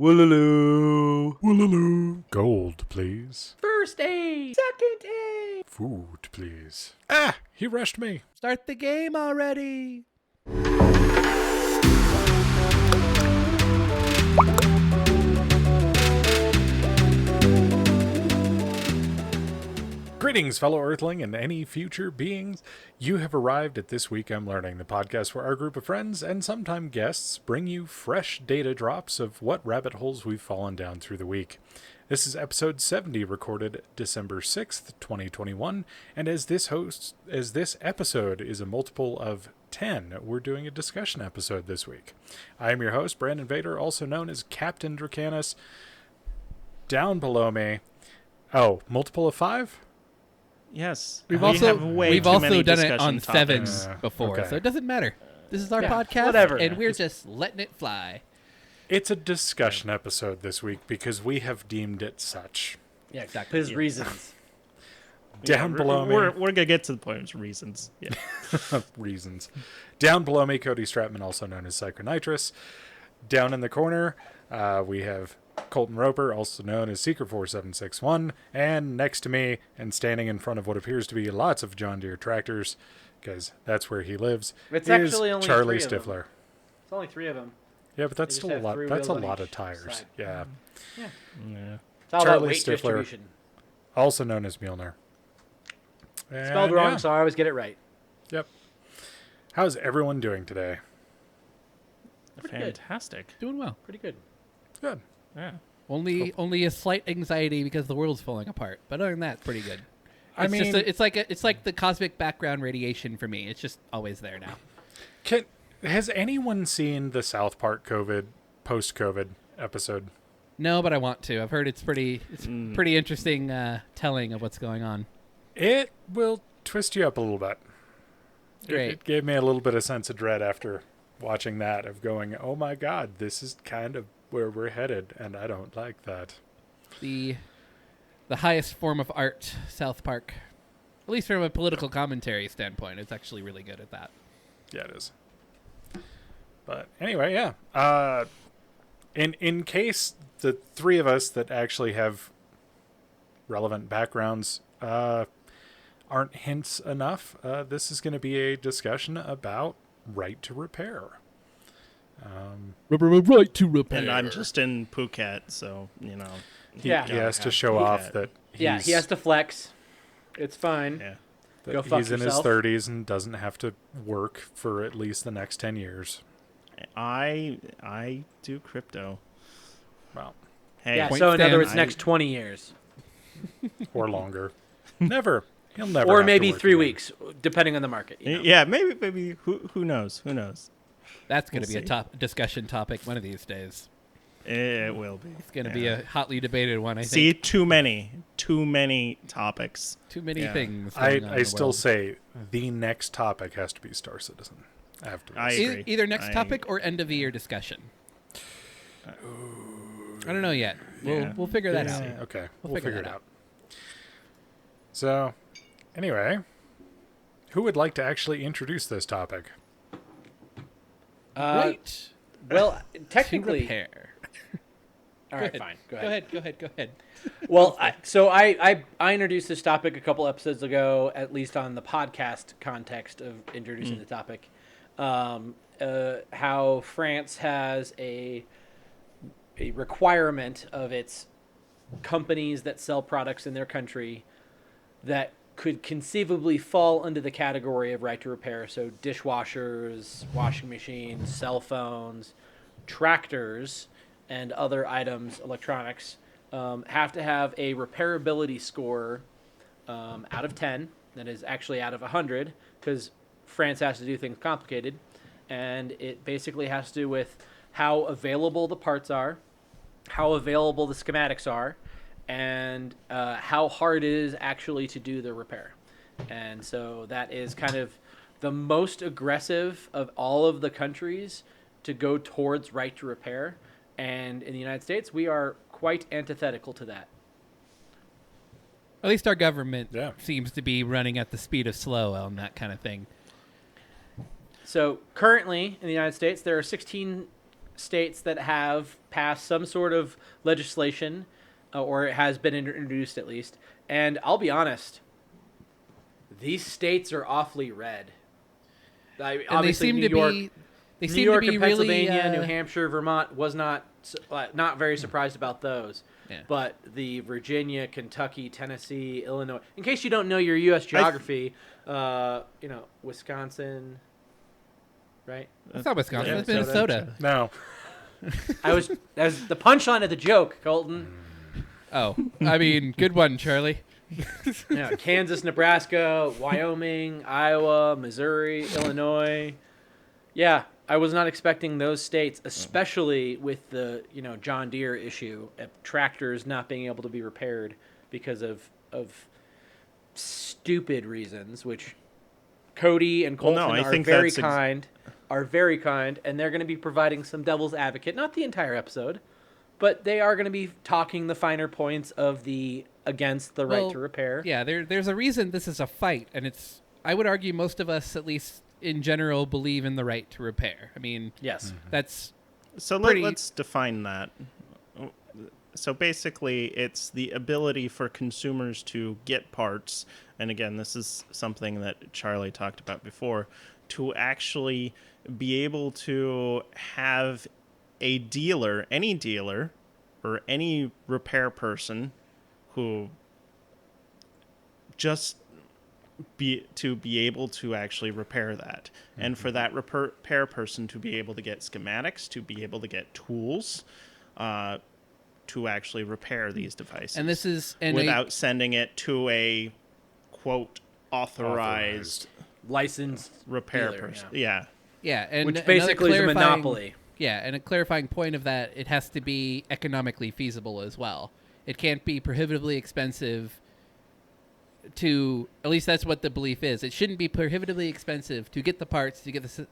Woolaloo. Woolaloo. Gold, please. First aid. Second aid. Food, please. Ah, he rushed me. Start the game already. Greetings, fellow Earthling and any future beings. You have arrived at This Week I'm Learning, the podcast where our group of friends and sometime guests bring you fresh data drops of what rabbit holes we've fallen down through the week. This is episode 70, recorded December 6th, 2021, and as this episode is a multiple of 10, we're doing a discussion episode this week. I am your host, Brandon Vader, also known as Captain Dracanus. Down below me, multiple of 5? Yes. We've also done it on topics. sevens before, okay. so it doesn't matter. This is our podcast, whatever. and we're just letting it fly. It's a discussion episode this week because we have deemed it such. Yeah, exactly. His reasons. Down below me. We're going to get to the point of reasons. Yeah. Reasons. Down below me, Cody Stratman, also known as Psychonitrous. Down in the corner, we have Colton Roper, also known as Secret 4761. And next to me, and standing in front of what appears to be lots of John Deere tractors, because that's where he lives, It's is actually only Charlie 3 of them. Stifler. It's only 3 of them. Yeah, but that's They just still a have lot. 3 That's a wheels on lot of each tires. side. Yeah. Yeah. It's all Charlie about weight Stifler. distribution. Also known as Mjolnir. And Spelled wrong, so I always get it right. Yep. How's everyone doing today? Pretty good. Fantastic. Doing well. Pretty good. Good. Yeah. Only a slight anxiety because the world's falling apart, but other than that, it's pretty good. I mean, it's like the cosmic background radiation for me. It's just always there now. Has anyone seen the South Park post-COVID episode? No, but I want to. I've heard it's pretty interesting telling of what's going on. It will twist you up a little bit. Great. It gave me a little bit of sense of dread after watching that, of going, oh my God, this is kind of where we're headed, and I don't like that. The highest form of art, South Park. At least from a political commentary standpoint, it's actually really good at that. Yeah, it is. But anyway, yeah. In case the 3 of us that actually have relevant backgrounds aren't hints enough, this is going to be a discussion about right to repair. Right to repair. And I'm just in Phuket, so, He has to show off that He has to flex. It's fine. Yeah. that Go fuck he's in his yourself. 30s and doesn't have to work for at least the next 10 years. I do crypto. Well, Hey, Yeah, Point so in other stand. words, next 20 years. or longer. Never. He'll never Or have to maybe work 3 again. weeks, depending on the market. You know? Yeah, maybe. Who knows? Who knows? That's going to We'll be see. a discussion topic one of these days. It will be. It's going to be a hotly debated one, I See, think. too many topics. Too many Yeah. things going on in I the still world. say the next topic has to be Star Citizen. After I this. agree. Either next I topic or end of the year discussion. I don't know yet. Yeah. We'll figure that Yeah. out. Okay, We'll we'll figure figure it that out. So, anyway, who would like to actually introduce this topic? Right. Well, To technically. repair. All right, fine. Go ahead. Go ahead. Well, I introduced this topic a couple episodes ago, at least on the podcast context of introducing the topic. How France has a requirement of its companies that sell products in their country that could conceivably fall under the category of right to repair. So dishwashers, washing machines, cell phones, tractors, and other items, electronics, have to have a repairability score out of 10. That is actually out of 100, because France has to do things complicated. And it basically has to do with how available the parts are, how available the schematics are, and how hard it is actually to do the repair. And so that is kind of the most aggressive of all of the countries to go towards right to repair. And in the United States, we are quite antithetical to that. At least our government Yeah. seems to be running at the speed of slow on that kind of thing. So currently in the United States, there are 16 states that have passed some sort of legislation, or it has been introduced at least. And I'll be honest, these states are awfully red. And they seem New to York, be. They New seem York to be and Pennsylvania, really. New Hampshire, Vermont was not very surprised about those. Yeah. But the Virginia, Kentucky, Tennessee, Illinois. In case you don't know your U.S. geography, Wisconsin, right? It's not Wisconsin. Yeah, It's Minnesota. No. That was the punchline of the joke, Colton. Oh, I mean, good one, Charlie. Yeah, Kansas, Nebraska, Wyoming, Iowa, Missouri, Illinois. Yeah, I was not expecting those states, especially with the John Deere issue of tractors not being able to be repaired because of stupid reasons, which Cody and Colton I are think very that's kind, and they're going to be providing some devil's advocate, not the entire episode, but they are going to be talking the finer points of the against the right to repair. Yeah, there's a reason this is a fight, and I would argue most of us, at least in general, believe in the right to repair. I mean, Yes. that's So pretty- let's define that. So basically, it's the ability for consumers to get parts, and again, this is something that Charlie talked about before, to actually be able to have a dealer, any dealer, or any repair person who just be able to actually repair that, and for that repair person to be able to get schematics, to be able to get tools, to actually repair these devices. and this is without sending it to a quote authorized Licensed repair dealer, person. Yeah. yeah, and which another basically is a clarifying- monopoly. Yeah, and a clarifying point of that, it has to be economically feasible as well. It can't be prohibitively expensive to, at least that's what the belief is. It shouldn't be prohibitively expensive to get the parts, to get the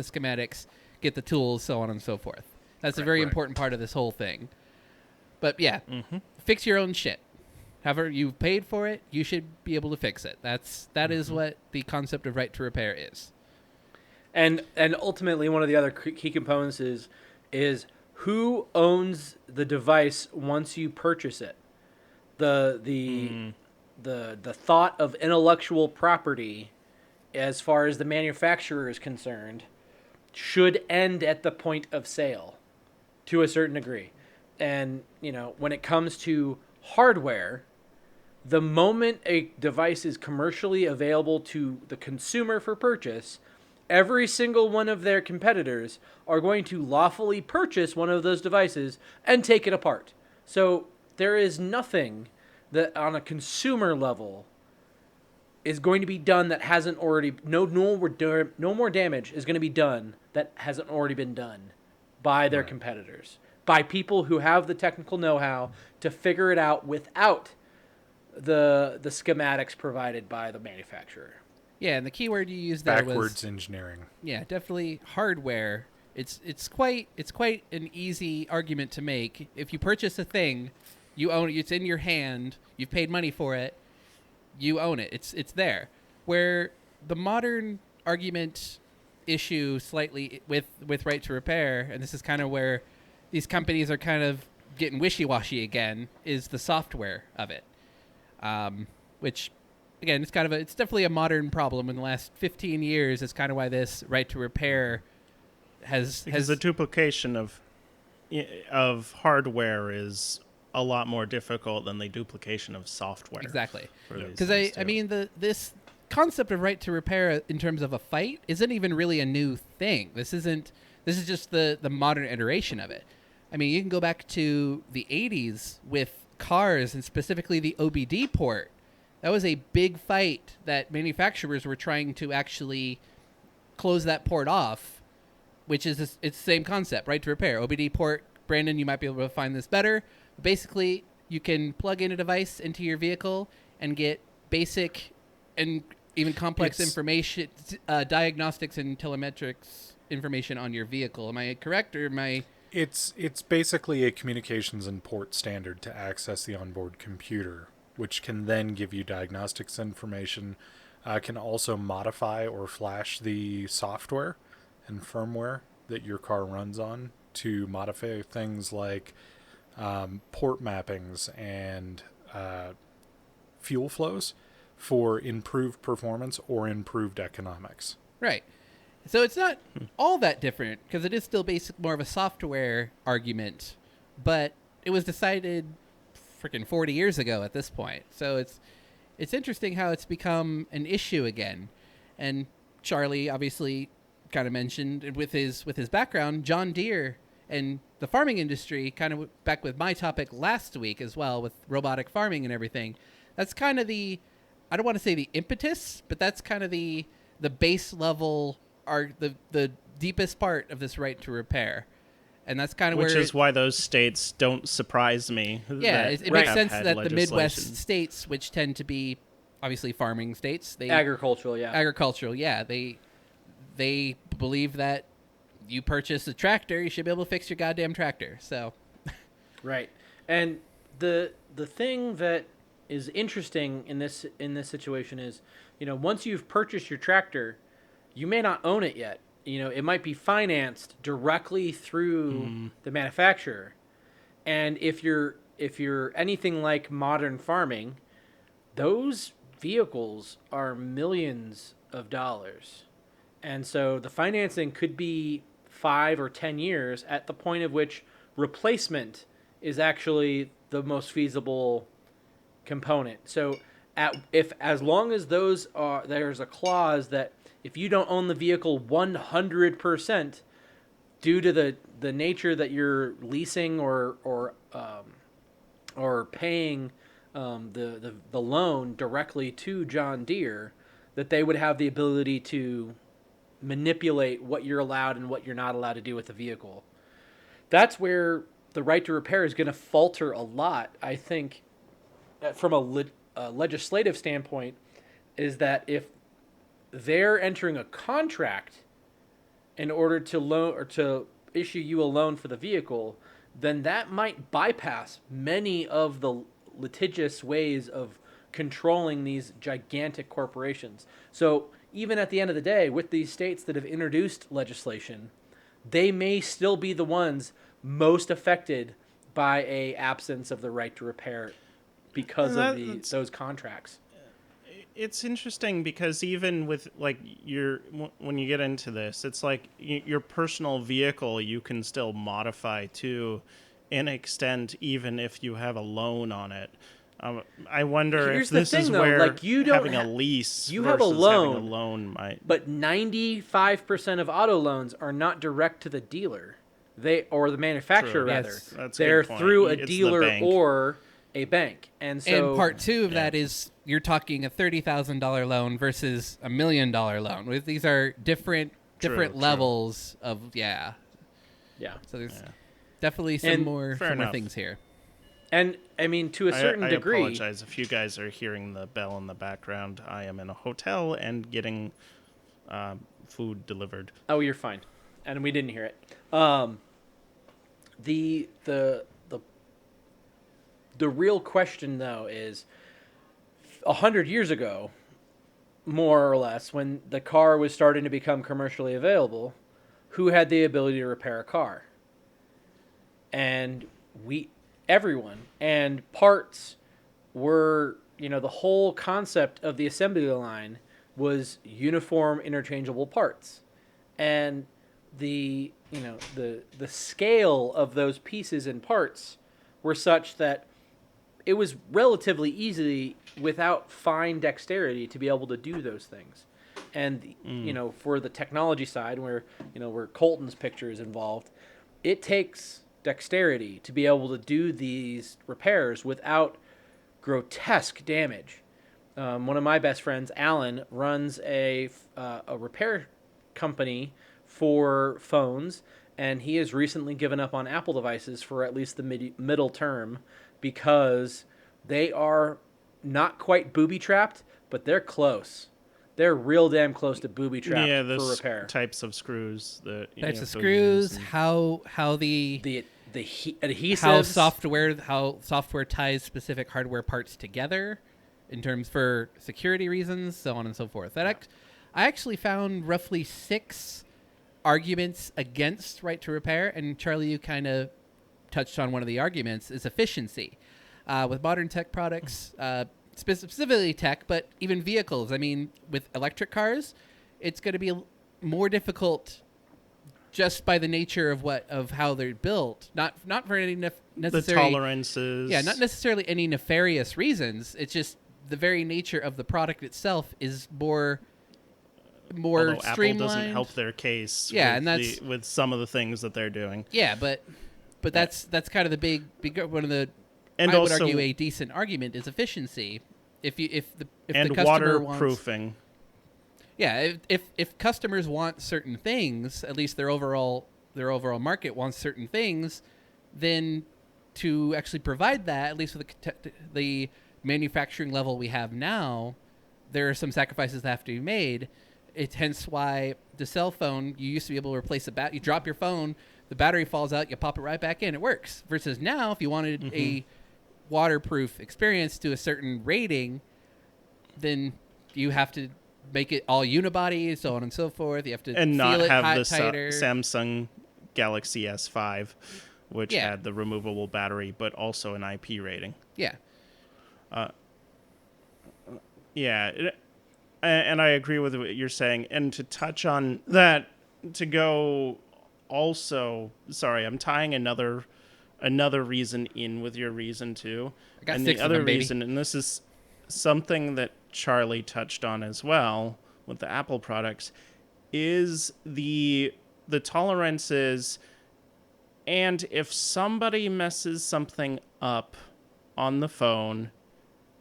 schematics, get the tools, so on and so forth. That's a very important part of this whole thing. But yeah, fix your own shit. However, you've paid for it, you should be able to fix it. That is what the concept of right to repair is. And ultimately, one of the other key components is who owns the device once you purchase it. The thought of intellectual property, as far as the manufacturer is concerned, should end at the point of sale, to a certain degree. And when it comes to hardware, the moment a device is commercially available to the consumer for purchase, every single one of their competitors are going to lawfully purchase one of those devices and take it apart. So there is nothing that on a consumer level is going to be done that hasn't already, no more damage is going to be done that hasn't already been done by their competitors, by people who have the technical know-how to figure it out without the schematics provided by the manufacturer. Yeah, and the key word you used there Backwards was engineering. yeah, definitely hardware. It's quite an easy argument to make. If you purchase a thing, you own it. It's in your hand. You've paid money for it. You own it. It's there. Where the modern argument issue slightly with right to repair, and this is kind of where these companies are kind of getting wishy-washy again, is the software of it, which. Again, it's definitely a modern problem. In the last 15 years, it's kind of why this right to repair has the duplication of hardware is a lot more difficult than the duplication of software. exactly. for these Because things, I too. mean this concept of right to repair in terms of a fight isn't even really a new thing. This is just the modern iteration of it. I mean, you can go back to the 80s with cars and specifically the OBD port. That was a big fight that manufacturers were trying to actually close that port off, which is it's the same concept, right to repair. OBD port, Brandon, you might be able to find this better. Basically, you can plug in a device into your vehicle and get basic and even complex information, diagnostics and telemetrics information on your vehicle. Am I correct, or am I... It's basically a communications and port standard to access the onboard computer, which can then give you diagnostics information, can also modify or flash the software and firmware that your car runs on to modify things like port mappings and fuel flows for improved performance or improved economics. Right. So it's not all that different because it is still more of a software argument, but it was decided freaking 40 years ago at this point. So it's interesting how it's become an issue again. And Charlie obviously kind of mentioned with his background, John Deere and the farming industry, kind of back with my topic last week as well with robotic farming and everything. That's kind of I don't want to say the impetus, but that's kind of the base level, the deepest part of this right to repair. And that's kind of which is why those states don't surprise me. Yeah, it makes sense that the Midwest states, which tend to be obviously farming states, Agricultural, yeah, they believe that you purchase a tractor, you should be able to fix your goddamn tractor. So, right. And the thing that is interesting in this situation is, once you've purchased your tractor, you may not own it yet. It might be financed directly through the manufacturer. And if you're anything like modern farming, those vehicles are millions of dollars. And so the financing could be 5 or 10 years at the point of which replacement is actually the most feasible component. So as long as there's a clause that if you don't own the vehicle 100% due to the nature that you're leasing or paying the loan directly to John Deere, that they would have the ability to manipulate what you're allowed and what you're not allowed to do with the vehicle. That's where the right to repair is going to falter a lot, I think, from a legislative standpoint, is that if they're entering a contract in order to loan or to issue you a loan for the vehicle, then that might bypass many of the litigious ways of controlling these gigantic corporations. So even at the end of the day, with these states that have introduced legislation, they may still be the ones most affected by a absence of the right to repair because of those contracts. It's interesting because even with when you get into this, it's like your personal vehicle you can still modify to an extent even if you have a loan on it. I wonder if this is where having a lease you versus have a loan, having a loan might. But 95% of auto loans are not direct to the dealer. Or the manufacturer, rather. Yes, that's they're through a it's dealer or a bank. And part two of that is you're talking a $30,000 loan versus $1 million loan. These are different levels of Yeah. So there's definitely some more things here. And I mean, to a certain degree. I apologize if you guys are hearing the bell in the background. I am in a hotel and getting food delivered. Oh, you're fine, and we didn't hear it. The real question though is 100 years ago, more or less, when the car was starting to become commercially available, who had the ability to repair a car? And everyone, and parts were, the whole concept of the assembly line was uniform interchangeable parts. And the scale of those pieces and parts were such that it was relatively easy without fine dexterity to be able to do those things. And, for the technology side where Colton's picture is involved, it takes dexterity to be able to do these repairs without grotesque damage. One of my best friends, Alan, runs a repair company for phones, and he has recently given up on Apple devices for at least the middle term because they are not quite booby-trapped, but they're close. They're real damn close to booby-trapped for repair. Types of screws. Types of screws, how the adhesives, how software ties specific hardware parts together in terms for security reasons, so on and so forth. I actually found roughly 6 arguments against right to repair, and Charlie, you kind of touched on one of the arguments, is efficiency. With modern tech products, specifically tech, but even vehicles. I mean, with electric cars, it's going to be more difficult just by the nature of how they're built. Not for any necessary the tolerances. Yeah, not necessarily any nefarious reasons. It's just the very nature of the product itself is more Although streamlined. Apple doesn't help their case. Yeah, with and that's with some of the things that they're doing. Yeah, but that's kind of the big one of the. And I also, would argue a decent argument is efficiency. If the and customer waterproofing. If customers want certain things, at least their overall market wants certain things, then to actually provide that, at least with the manufacturing level we have now, there are some sacrifices that have to be made. It's hence why the cell phone, you used to be able to replace you drop your phone, the battery falls out, you pop it right back in, it works. Versus now, if you wanted a waterproof experience to a certain rating, then you have to make it all unibody, so on and so forth. You have to and not seal it have the tighter. Samsung Galaxy S5, which had the removable battery, but also an IP rating. Yeah. And I agree with what you're saying. And to touch on that, to go also, sorry, I'm tying another reason in with your reason too. I got and 6 the of other them, baby. reason, and this is something that Charlie touched on as well with the Apple products, is the tolerances. And if somebody messes something up on the phone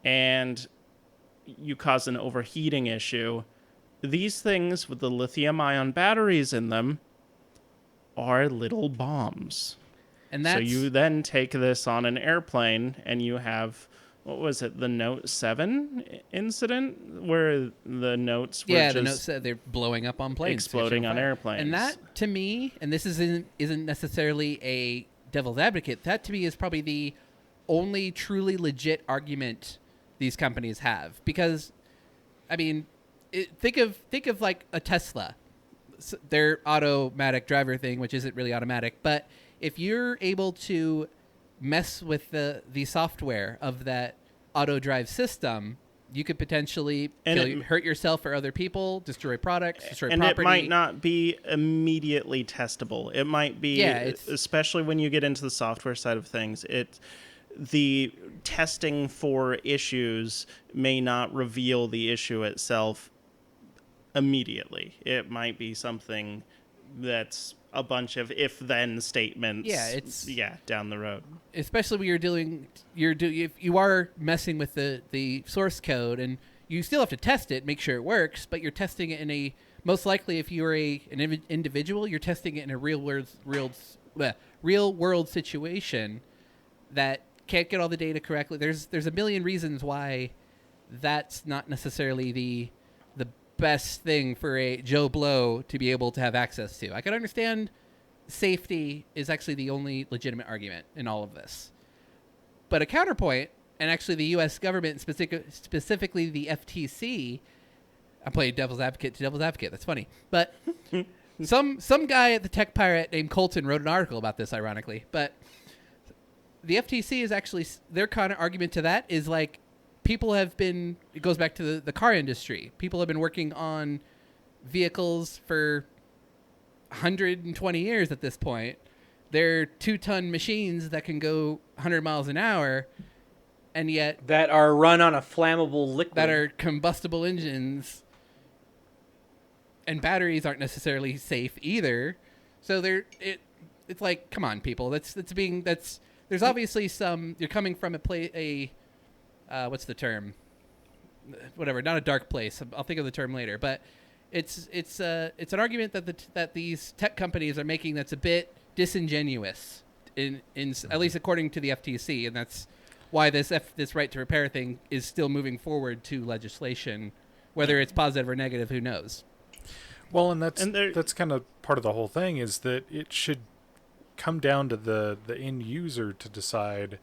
and you cause an overheating issue, these things with the lithium-ion batteries in them are little bombs. And so you then take this on an airplane and you have, what was it, the Note 7 incident where the notes were the notes they're blowing up on planes, exploding on airplanes. And that, to me, and this isn't necessarily a devil's advocate, that to me is probably the only truly legit argument these companies have. Because, I mean, think of like a Tesla, their automatic driver thing, which isn't really automatic, but if you're able to mess with the software of that auto drive system, you could potentially hurt yourself or other people, destroy products, destroy property. And it might not be immediately testable. It might be, especially when you get into the software side of things, the testing for issues may not reveal the issue itself immediately. It might be something that's a bunch of if-then statements. Down the road. Especially when if you are messing with the source code, and you still have to test it, make sure it works, but you're testing it in a, most likely if you're an individual, you're testing it in a real world situation that can't get all the data correctly. There's a million reasons why that's not necessarily the best thing for a Joe Blow to be able to have access to. I can understand safety is actually the only legitimate argument in all of this. But a counterpoint, and actually the U.S. government, specifically the FTC, I'm playing devil's advocate to devil's advocate. That's funny. But some guy at the Tech Pirate named Colton wrote an article about this, ironically. But the FTC is actually, their kind of argument to that is like, people have been, it goes back to the car industry. People have been working on vehicles for 120 years at this point. They're 2-ton machines that can go 100 miles an hour, and yet... that are run on a flammable liquid. That are combustible engines. And batteries aren't necessarily safe either. So it's like, come on, people. There's obviously some, you're coming from what's the term? Whatever, not a dark place. I'll think of the term later. But it's an argument that these tech companies are making that's a bit disingenuous, in at least according to the FTC, and that's why this right to repair thing is still moving forward to legislation, whether it's positive or negative, who knows. Well, and that's kind of part of the whole thing, is that it should come down to the end user to decide,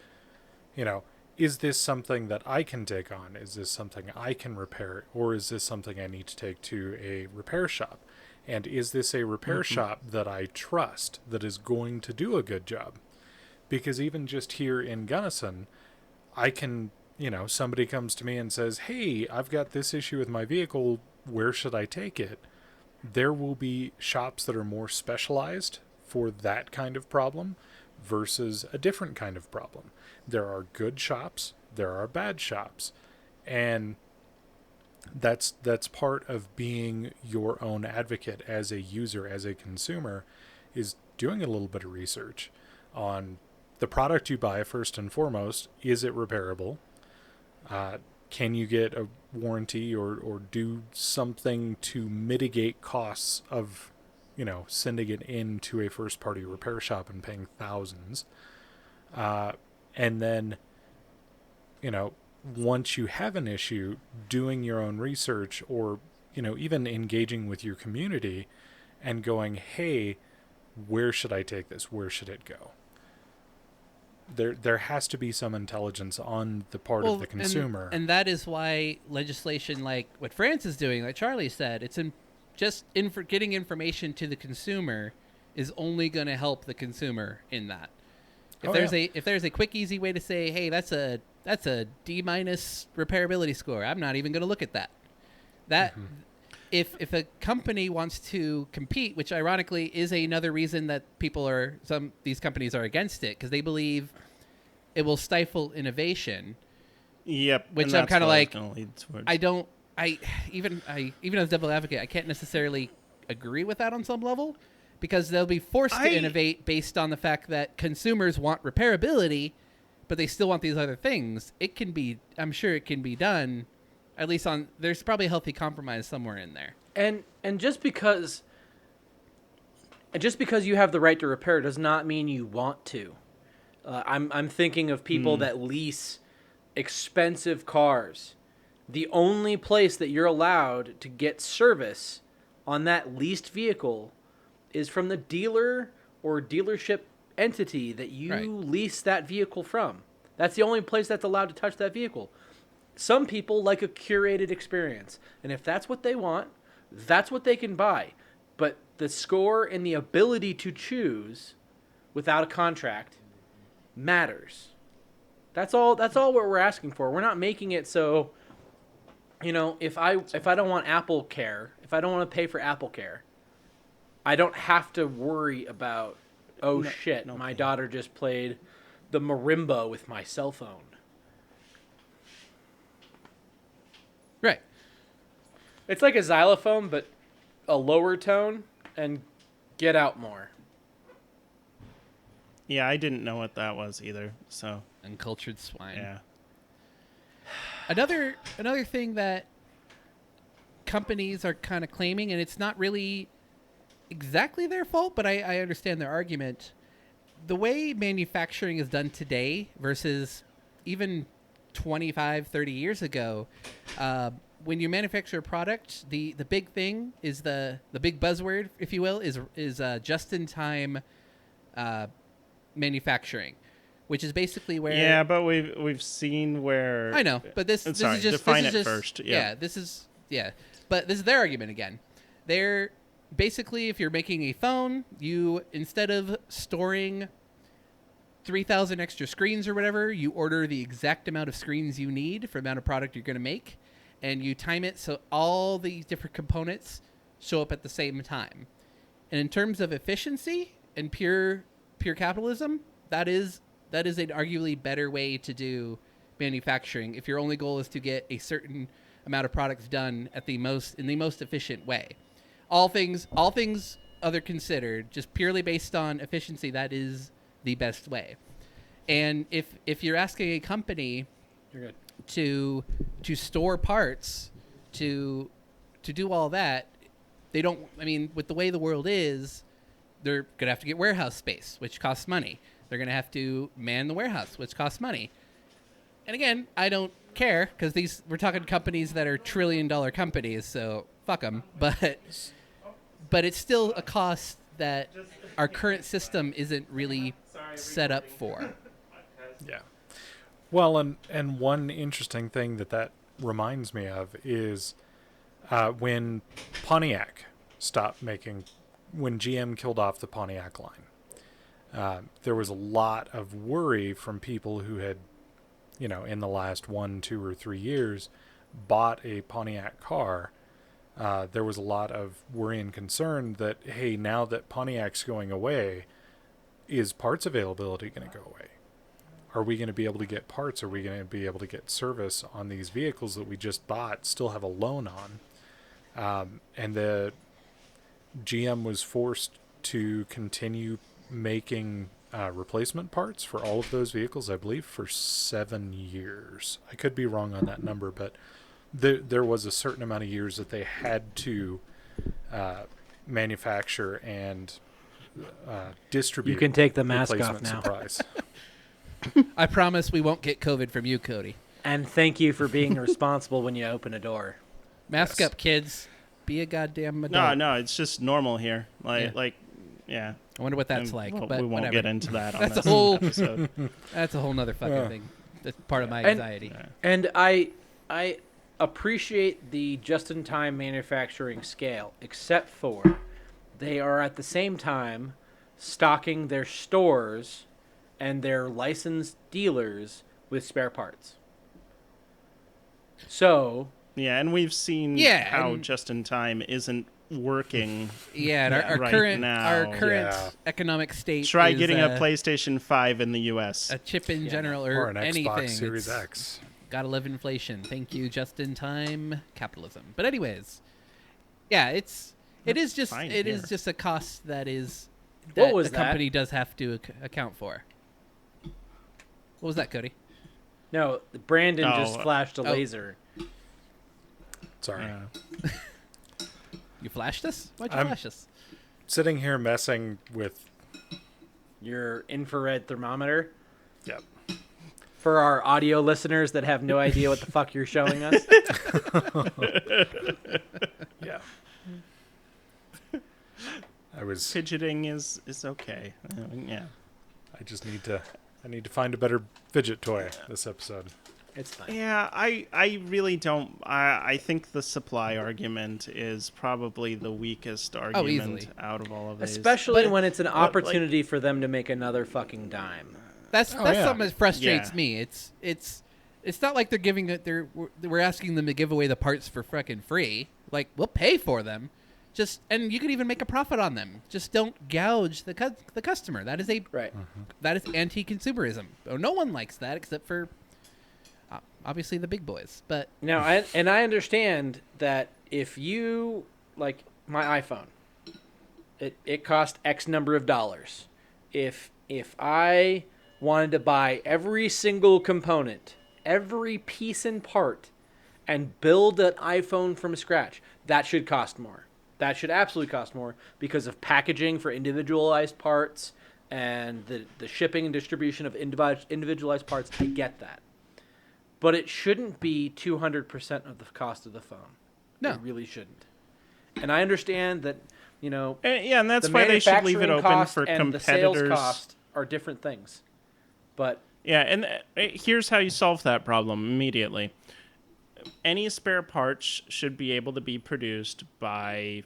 is this something that I can take on? Is this something I can repair? Or is this something I need to take to a repair shop? And is this a repair shop that I trust that is going to do a good job? Because even just here in Gunnison, I can, somebody comes to me and says, hey, I've got this issue with my vehicle. Where should I take it? There will be shops that are more specialized for that kind of problem versus a different kind of problem. There are good shops, there are bad shops. And that's part of being your own advocate as a user, as a consumer, is doing a little bit of research on the product you buy first and foremost. Is it repairable? Can you get a warranty or do something to mitigate costs of, sending it into a first party repair shop and paying thousands? And then, once you have an issue, doing your own research or, even engaging with your community and going, hey, where should I take this? Where should it go? There has to be some intelligence on the part of the consumer. And that is why legislation like what France is doing, like Charlie said, it's getting information to the consumer is only going to help the consumer in that. If there's a quick, easy way to say, hey, that's a D- repairability score, I'm not even going to look at that. If a company wants to compete, which ironically is another reason that these companies are against it, because they believe it will stifle innovation. Yep. Which I'm kind of like, even as devil advocate, I can't necessarily agree with that on some level, because they'll be forced to innovate based on the fact that consumers want repairability, but they still want these other things. I'm sure it can be done. At least there's probably a healthy compromise somewhere in there. And just because you have the right to repair does not mean you want to. I'm thinking of people that lease expensive cars. The only place that you're allowed to get service on that leased vehicle is from the dealer or dealership entity that you lease that vehicle from. That's the only place that's allowed to touch that vehicle. Some people like a curated experience, and if that's what they want, that's what they can buy. But the score and the ability to choose without a contract matters. That's all what we're asking for. We're not making it so, if I don't want Apple Care, if I don't want to pay for Apple Care, I don't have to worry about, my daughter just played the marimba with my cell phone. Right. It's like a xylophone, but a lower tone and get out more. Yeah, I didn't know what that was either. So Uncultured swine. Yeah. Another thing that companies are kind of claiming, and it's not really exactly their fault, but I understand their argument. The way manufacturing is done today versus even 25, 30 years ago, when you manufacture a product, the big thing is the big buzzword, if you will, is just-in-time manufacturing, which is basically where... Yeah, but we've seen where... I know, but this is just... define this is it just, first. Yeah, but this is their argument again. They're... Basically, if you're making a phone, you, instead of storing 3,000 extra screens or whatever, you order the exact amount of screens you need for the amount of product you're going to make, and you time it so all these different components show up at the same time. And in terms of efficiency and pure capitalism, that is an arguably better way to do manufacturing if your only goal is to get a certain amount of products done in the most efficient way. All things other considered, just purely based on efficiency, that is the best way. And if you're asking a company to store parts, to do all that, they don't. I mean, with the way the world is, they're gonna have to get warehouse space, which costs money. They're gonna have to man the warehouse, which costs money. And again, I don't care, because we're talking companies that are $1 trillion companies, so fuck them. But it's still a cost that our current system isn't really set up for. Yeah. Well, and one interesting thing that reminds me of is when Pontiac stopped making, when GM killed off the Pontiac line. There was a lot of worry from people who had, in the last 1, 2, or 3 years, bought a Pontiac car. There was a lot of worry and concern that, hey, now that Pontiac's going away, is parts availability going to go away? Are we going to be able to get parts? Are we going to be able to get service on these vehicles that we just bought, still have a loan on? And the GM was forced to continue making replacement parts for all of those vehicles, I believe, for 7 years. I could be wrong on that number, but there was a certain amount of years that they had to manufacture and distribute. You can take the mask off replacement now. supplies. I promise we won't get COVID from you, Cody. And thank you for being responsible when you open a door. Mask Yes. up, kids. Be a goddamn adult. No, it's just normal here. Yeah. Yeah. I wonder what that's And like. we But won't whatever. get into that on That's this a whole- episode. That's a whole nother fucking Yeah. thing. That's part of my And- anxiety. And I appreciate the just-in-time manufacturing scale, except for they are at the same time stocking their stores and their licensed dealers with spare parts. So, Yeah, and we've seen Yeah, how and- just in time isn't working. Yeah, and our right current now. our current Yeah. economic state. Try is, getting a PlayStation 5 in the US. a chip in Yeah. general, Or an anything. Xbox Series It's X. Gotta love inflation. Thank you, just in time capitalism. But anyways, yeah, it is just fine it is here. just a cost that is What that was the company does have to account for. What was that, Cody? no, Brandon just Oh, flashed a oh. laser. Sorry. You flashed us? Why'd you I'm- flash us? Sitting here messing with... Your infrared thermometer. Yep. For our audio listeners that have no idea what the fuck you're showing us. Yeah. I was... Fidgeting is okay. Yeah. I just need to find a better fidget toy this episode. It's fine. Yeah, I really don't. I think the supply argument is probably the weakest argument easily. out of all of these. Especially But- when it's an opportunity for them to make another fucking dime. That's yeah. something that frustrates Yeah. me. It's not like they're giving it. We're asking them to give away the parts for fucking free. Like, we'll pay for them, and you can even make a profit on them. Just don't gouge the customer. That is Right. that is anti-consumerism. Oh, no one likes that except for obviously the big boys. But Now, I understand that if you, like my iPhone, it cost X number of dollars. If I wanted to buy every single component, every piece and part, and build an iPhone from scratch, that should cost more. That should absolutely cost more because of packaging for individualized parts and the shipping and distribution of individualized parts. I get that. But it shouldn't be 200% of the cost of the phone. No. It really shouldn't. And I understand that, Yeah, and that's the why they should leave it manufacturing open cost for and the sales competitors. cost are different things. But Yeah, and here's how you solve that problem immediately. Any spare parts should be able to be produced by,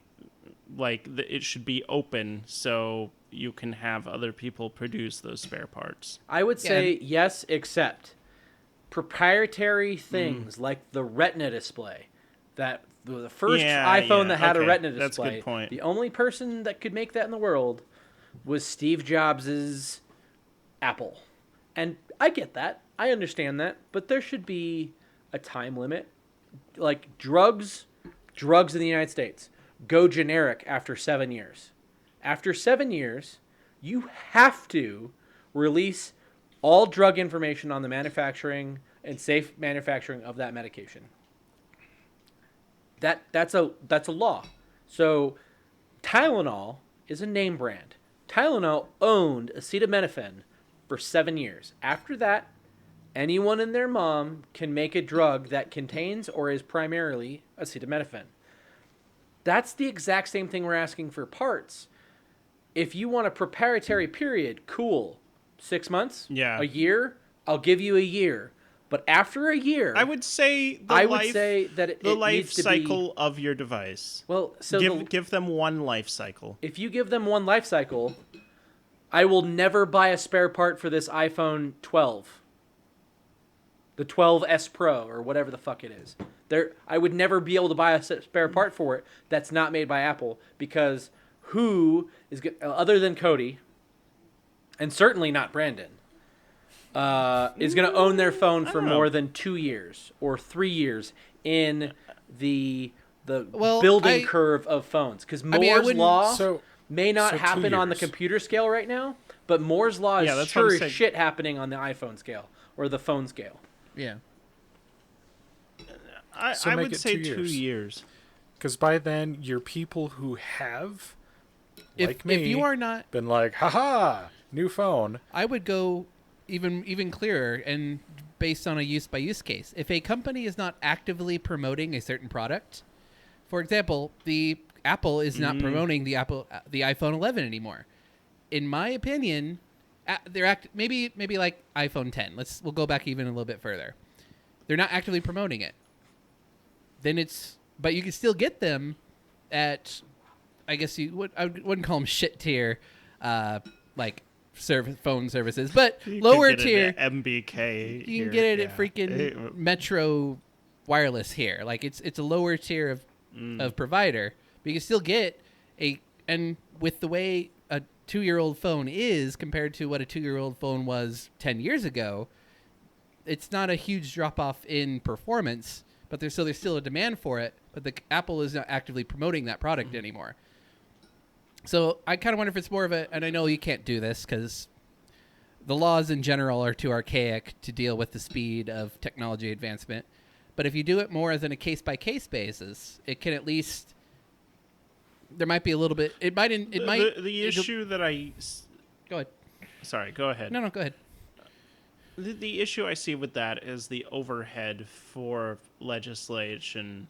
it should be open so you can have other people produce those spare parts. I would say yes, except proprietary things like the Retina display. That the first iPhone that had a Retina display. That's a good point. The only person that could make that in the world was Steve Jobs' Apple. And I get that. I understand that. But there should be a time limit. Like drugs in the United States go generic after 7 years. After 7 years, you have to release all drug information on the manufacturing and safe manufacturing of that medication. That's a law. So Tylenol is a name brand. Tylenol owned acetaminophen for 7 years. After that, anyone and their mom can make a drug that contains or is primarily acetaminophen. That's the exact same thing we're asking for parts. If you want a proprietary period, cool. 6 months? Yeah. A year? I'll give you a year. But after a year, I would say that the it life needs to cycle of your device. Well, so give them one life cycle. if you give them one life cycle, I will never buy a spare part for this iPhone 12. The 12S Pro or whatever the fuck it is. I would never be able to buy a spare part for it that's not made by Apple, because who is other than Cody, and certainly not Brandon, is going to own their phone for more than 2 years or 3 years in the building curve of phones? Because Moore's Law may not happen on the computer scale right now, but Moore's Law is sure as shit happening on the iPhone scale or the phone scale. Yeah. I would say 2 years. Because by then, your people who have, like me, if you are not been like, haha, new phone. I would go even clearer and based on a use by use case. If a company is not actively promoting a certain product, for example, the Apple is not promoting the iPhone 11 anymore. In my opinion, they're maybe like iPhone 10. We'll go back even a little bit further. They're not actively promoting it. Then but you can still get them at, I guess I wouldn't call them shit tier, like phone services, but lower tier MBK. You can get it at freaking Metro Wireless here. Like it's a lower tier of provider, but you can still get and with the way a 2-year-old phone is compared to what a 2-year-old phone was 10 years ago, it's not a huge drop off in performance, but there's still a demand for it, but the Apple is not actively promoting that product anymore. So I kind of wonder if it's more of and I know you can't do this because the laws in general are too archaic to deal with the speed of technology advancement. But if you do it more as in a case-by-case basis, it can at least, there might be a little bit, the issue that go ahead. Sorry, go ahead. No, go ahead. The issue I see with that is the overhead for legislation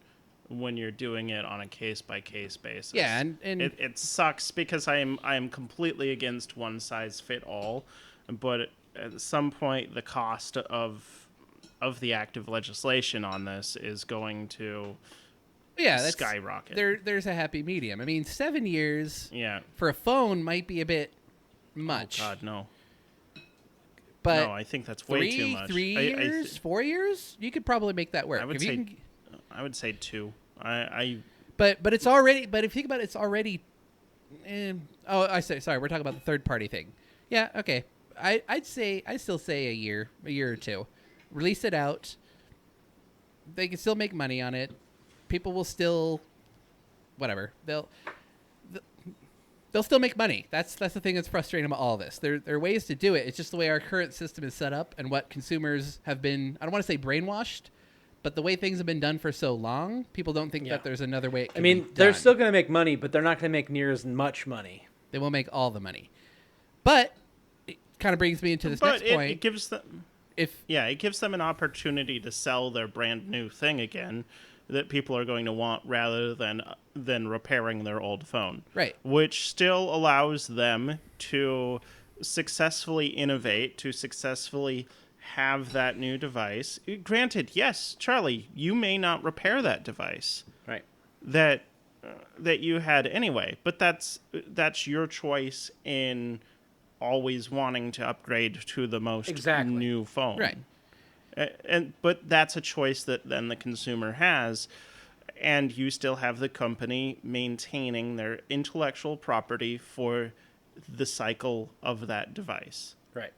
when you're doing it on a case-by-case basis. Yeah, and it sucks because I am completely against one size fit all, but at some point the cost of the active legislation on this is going to skyrocket. There's a happy medium. I mean, 7 years for a phone might be a bit much. Oh God, no. But no, I think that's way too much. 3 years, 4 years, you could probably make that work. I would say 2. But it's already. But if you think about it, it's already. Sorry. We're talking about the third party thing. Yeah. Okay. I still say a year or two. Release it out. They can still make money on it. People will still, whatever. They'll still make money. That's the thing that's frustrating about all this. There are ways to do it. It's just the way our current system is set up and what consumers have been, I don't want to say brainwashed, but the way things have been done for so long, people don't think that there's another way it can be done. They're still going to make money, but they're not going to make near as much money. They won't make all the money. But it kind of brings me into this next point. It gives them it gives them an opportunity to sell their brand new thing again that people are going to want rather than repairing their old phone. Right. Which still allows them to successfully innovate, to successfully have that new device. Granted, yes, Charlie, you may not repair that device. Right. That you had anyway, but that's your choice in always wanting to upgrade to the most new phone. Right. But that's a choice that then the consumer has, and you still have the company maintaining their intellectual property for the cycle of that device. Right.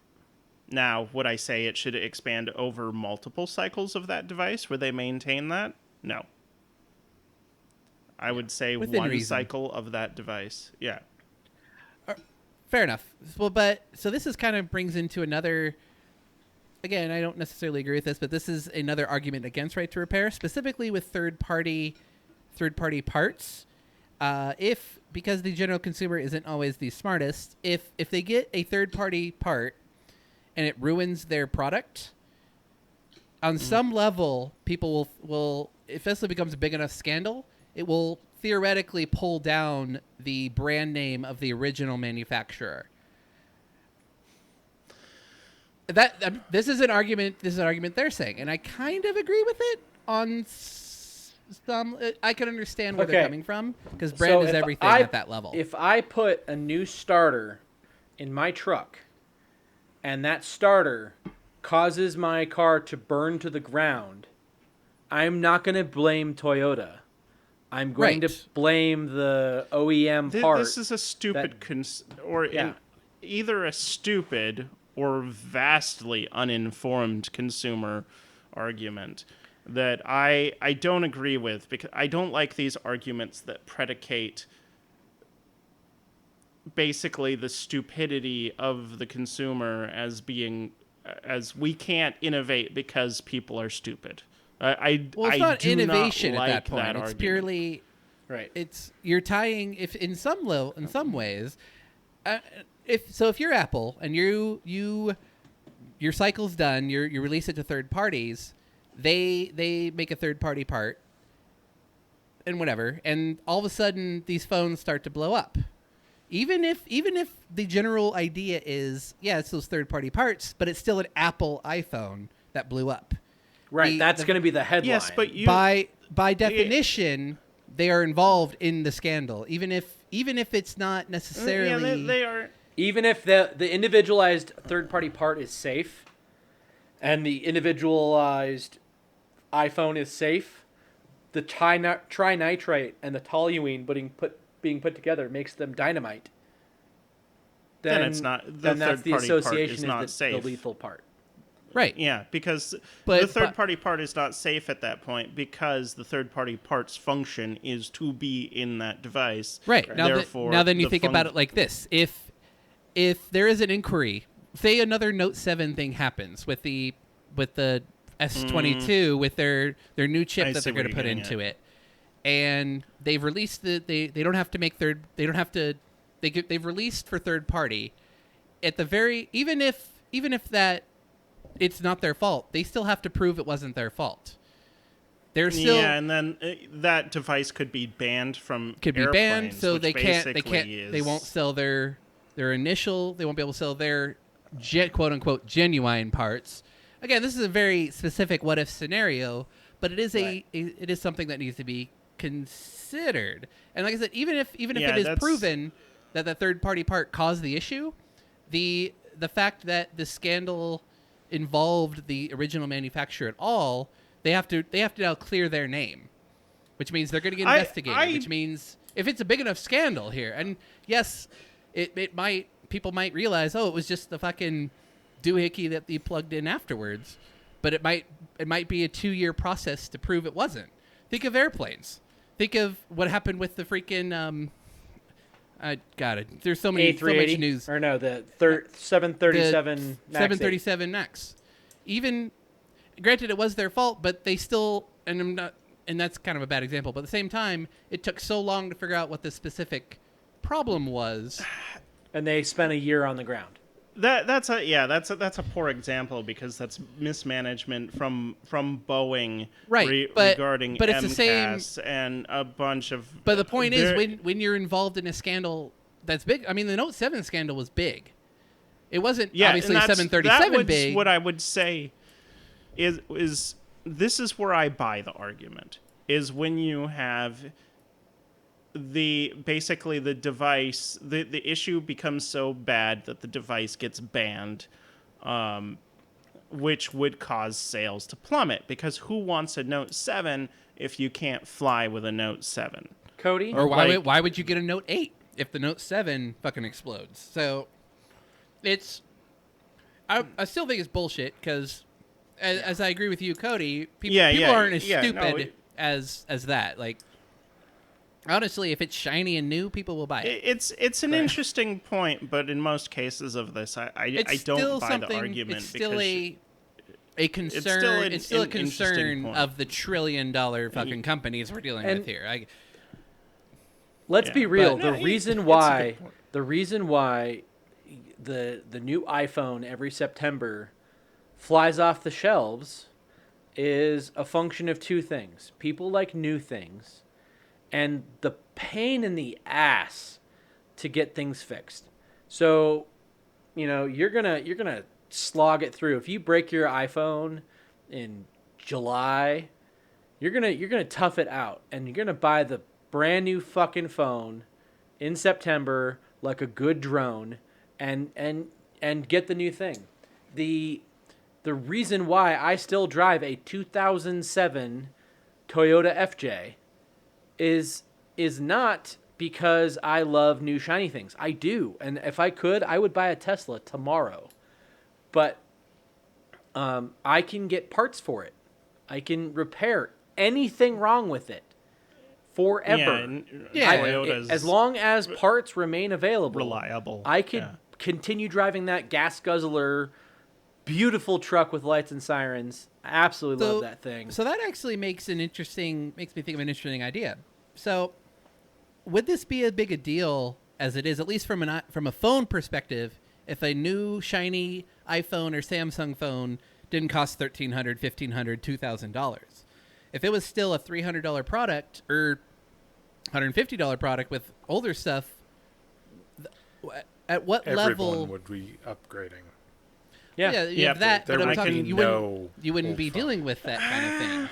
Now, would I say it should expand over multiple cycles of that device where they maintain that? No. I would say within one reason. cycle of that device. Yeah. Fair enough. Well, so this is kind of brings into another. Again, I don't necessarily agree with this, but this is another argument against right to repair, specifically with third party parts. Because the general consumer isn't always the smartest, if they get a third party part and it ruins their product, on some level, people will if this becomes a big enough scandal, it will theoretically pull down the brand name of the original manufacturer. This is an argument. This is an argument they're saying, and I kind of agree with it on some. I can understand where they're coming from because brand is everything at that level. If I put a new starter in my truck, and that starter causes my car to burn to the ground, I'm not going to blame Toyota. I'm going to blame the OEM part. This is a stupid either a stupid or vastly uninformed consumer argument that I don't agree with, because I don't like these arguments that predicate basically the stupidity of the consumer as being as we can't innovate because people are stupid. It's not innovation at that point. It's argument. Purely right. It's you're tying in some ways. If you're Apple and your cycle's done, you release it to third parties, they make a third party part and whatever, and all of a sudden these phones start to blow up. Even if the general idea is it's those third party parts, but it's still an Apple iPhone that blew up. Right, that's going to be the headline. Yes, but by definition, they are involved in the scandal, even if it's not necessarily. Yeah, they are. Even if the individualized third-party part is safe, and the individualized iPhone is safe, the trinitrate and the toluene being put together makes them dynamite. Then it's not. Then that's the association is not safe. The lethal part. Right. Yeah, because the third-party part is not safe at that point because the third-party part's function is to be in that device. Right. Now then you think about it like this. If there is an inquiry, say another Note 7 thing happens with the S22 with their new chip that they're going to put into it, and they've released they've released for third party at the very even if that it's not their fault, they still have to prove it wasn't their fault. They're still and then that device could be banned from so they won't sell their initial, they won't be able to sell their quote unquote genuine parts. Again, this is a very specific what if scenario, but it is it is something that needs to be considered. And like I said, even if it is proven that the third party part caused the issue, the fact that the scandal involved the original manufacturer at all, they have to now clear their name, which means they're going to get investigated. Which means if it's a big enough scandal here, and yes, people might realize, it was just the fucking doohickey that they plugged in afterwards, but it might be a 2-year process to prove it wasn't. Think of airplanes. Think of what happened with the freaking I got it. There's so much news. Or no, the 737 the 737 MAX. Even granted, it was their fault, but they still and that's kind of a bad example. But at the same time, it took so long to figure out what the specific problem was, and they spent a year on the ground. That's a poor example because that's mismanagement from Boeing regarding but it's MCAS the same and a bunch of. But the point is, when you're involved in a scandal that's big, I mean, the Note 7 scandal was big. It wasn't obviously 737 big. What I would say is this is where I buy the argument is when you have. Basically the device, the issue becomes so bad that the device gets banned, which would cause sales to plummet because who wants a Note 7 if you can't fly with a Note 7? Cody? Or why would you get a Note 8 if the Note 7 fucking explodes? So it's I still think it's bullshit because as I agree with you, Cody, people aren't as stupid as that. Like, honestly, if it's shiny and new, people will buy it. It's an interesting point, but in most cases of this, I don't buy the argument. It's still a concern. It's still a concern of the $1 trillion fucking companies we're dealing with here. Let's be real. The reason why the new iPhone every September flies off the shelves is a function of two things. People like new things. And the pain in the ass to get things fixed. So, you're gonna slog it through. If you break your iPhone in July, you're gonna tough it out, and you're gonna buy the brand new fucking phone in September like a good drone, and get the new thing. The reason why I still drive a 2007 Toyota FJ is not because I love new shiny things. I do, and if I could, I would buy a Tesla tomorrow. But I can get parts for it. I can repair anything wrong with it forever. As long as parts remain available, reliable. I could continue driving that gas guzzler, beautiful truck with lights and sirens. I absolutely love that thing. So that actually makes me think of an interesting idea. So would this be as big a deal as it is, at least from a phone perspective, if a new shiny iPhone or Samsung phone didn't cost $1,300, $1,500, $2,000? If it was still a $300 product or $150 product with older stuff, at what level Everyone would be upgrading. That. But I'm talking, you wouldn't be phone. dealing with that kind of thing.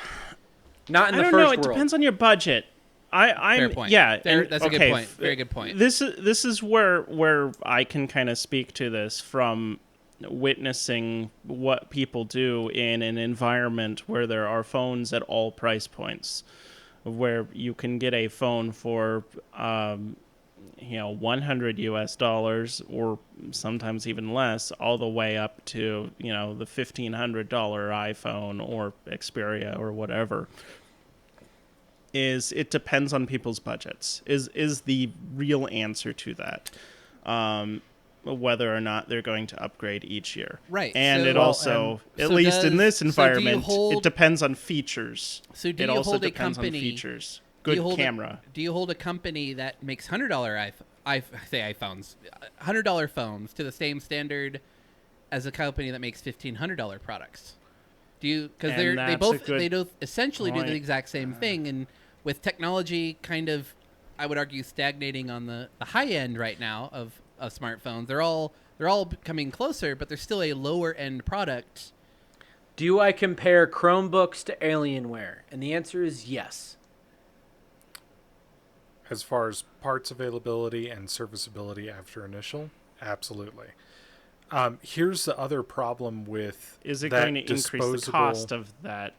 Not in the I don't first know. world. It depends on your budget. Fair point. Yeah, That's a good point. Very good point. This is where I can kind of speak to this from witnessing what people do in an environment where there are phones at all price points, where you can get a phone for $100 or sometimes even less, all the way up to the $1,500 iPhone or Xperia or whatever. It depends on people's budgets is the real answer to that, whether or not they're going to upgrade each year. Right. And it also, at least in this environment, it depends on features. So do it you also hold a depends company? on features. Good camera. Do you hold a company that makes $100 iPhones, $100 phones to the same standard as a company that makes $1,500 products? Do you? Because they both essentially do the exact same thing, and with technology kind of, I would argue, stagnating on the high end right now of smartphones, they're all coming closer, but there's still a lower end product. Do I compare Chromebooks to Alienware? And the answer is yes. As far as parts availability and serviceability after initial, absolutely. Here's the other problem with is it that going to increase the cost of that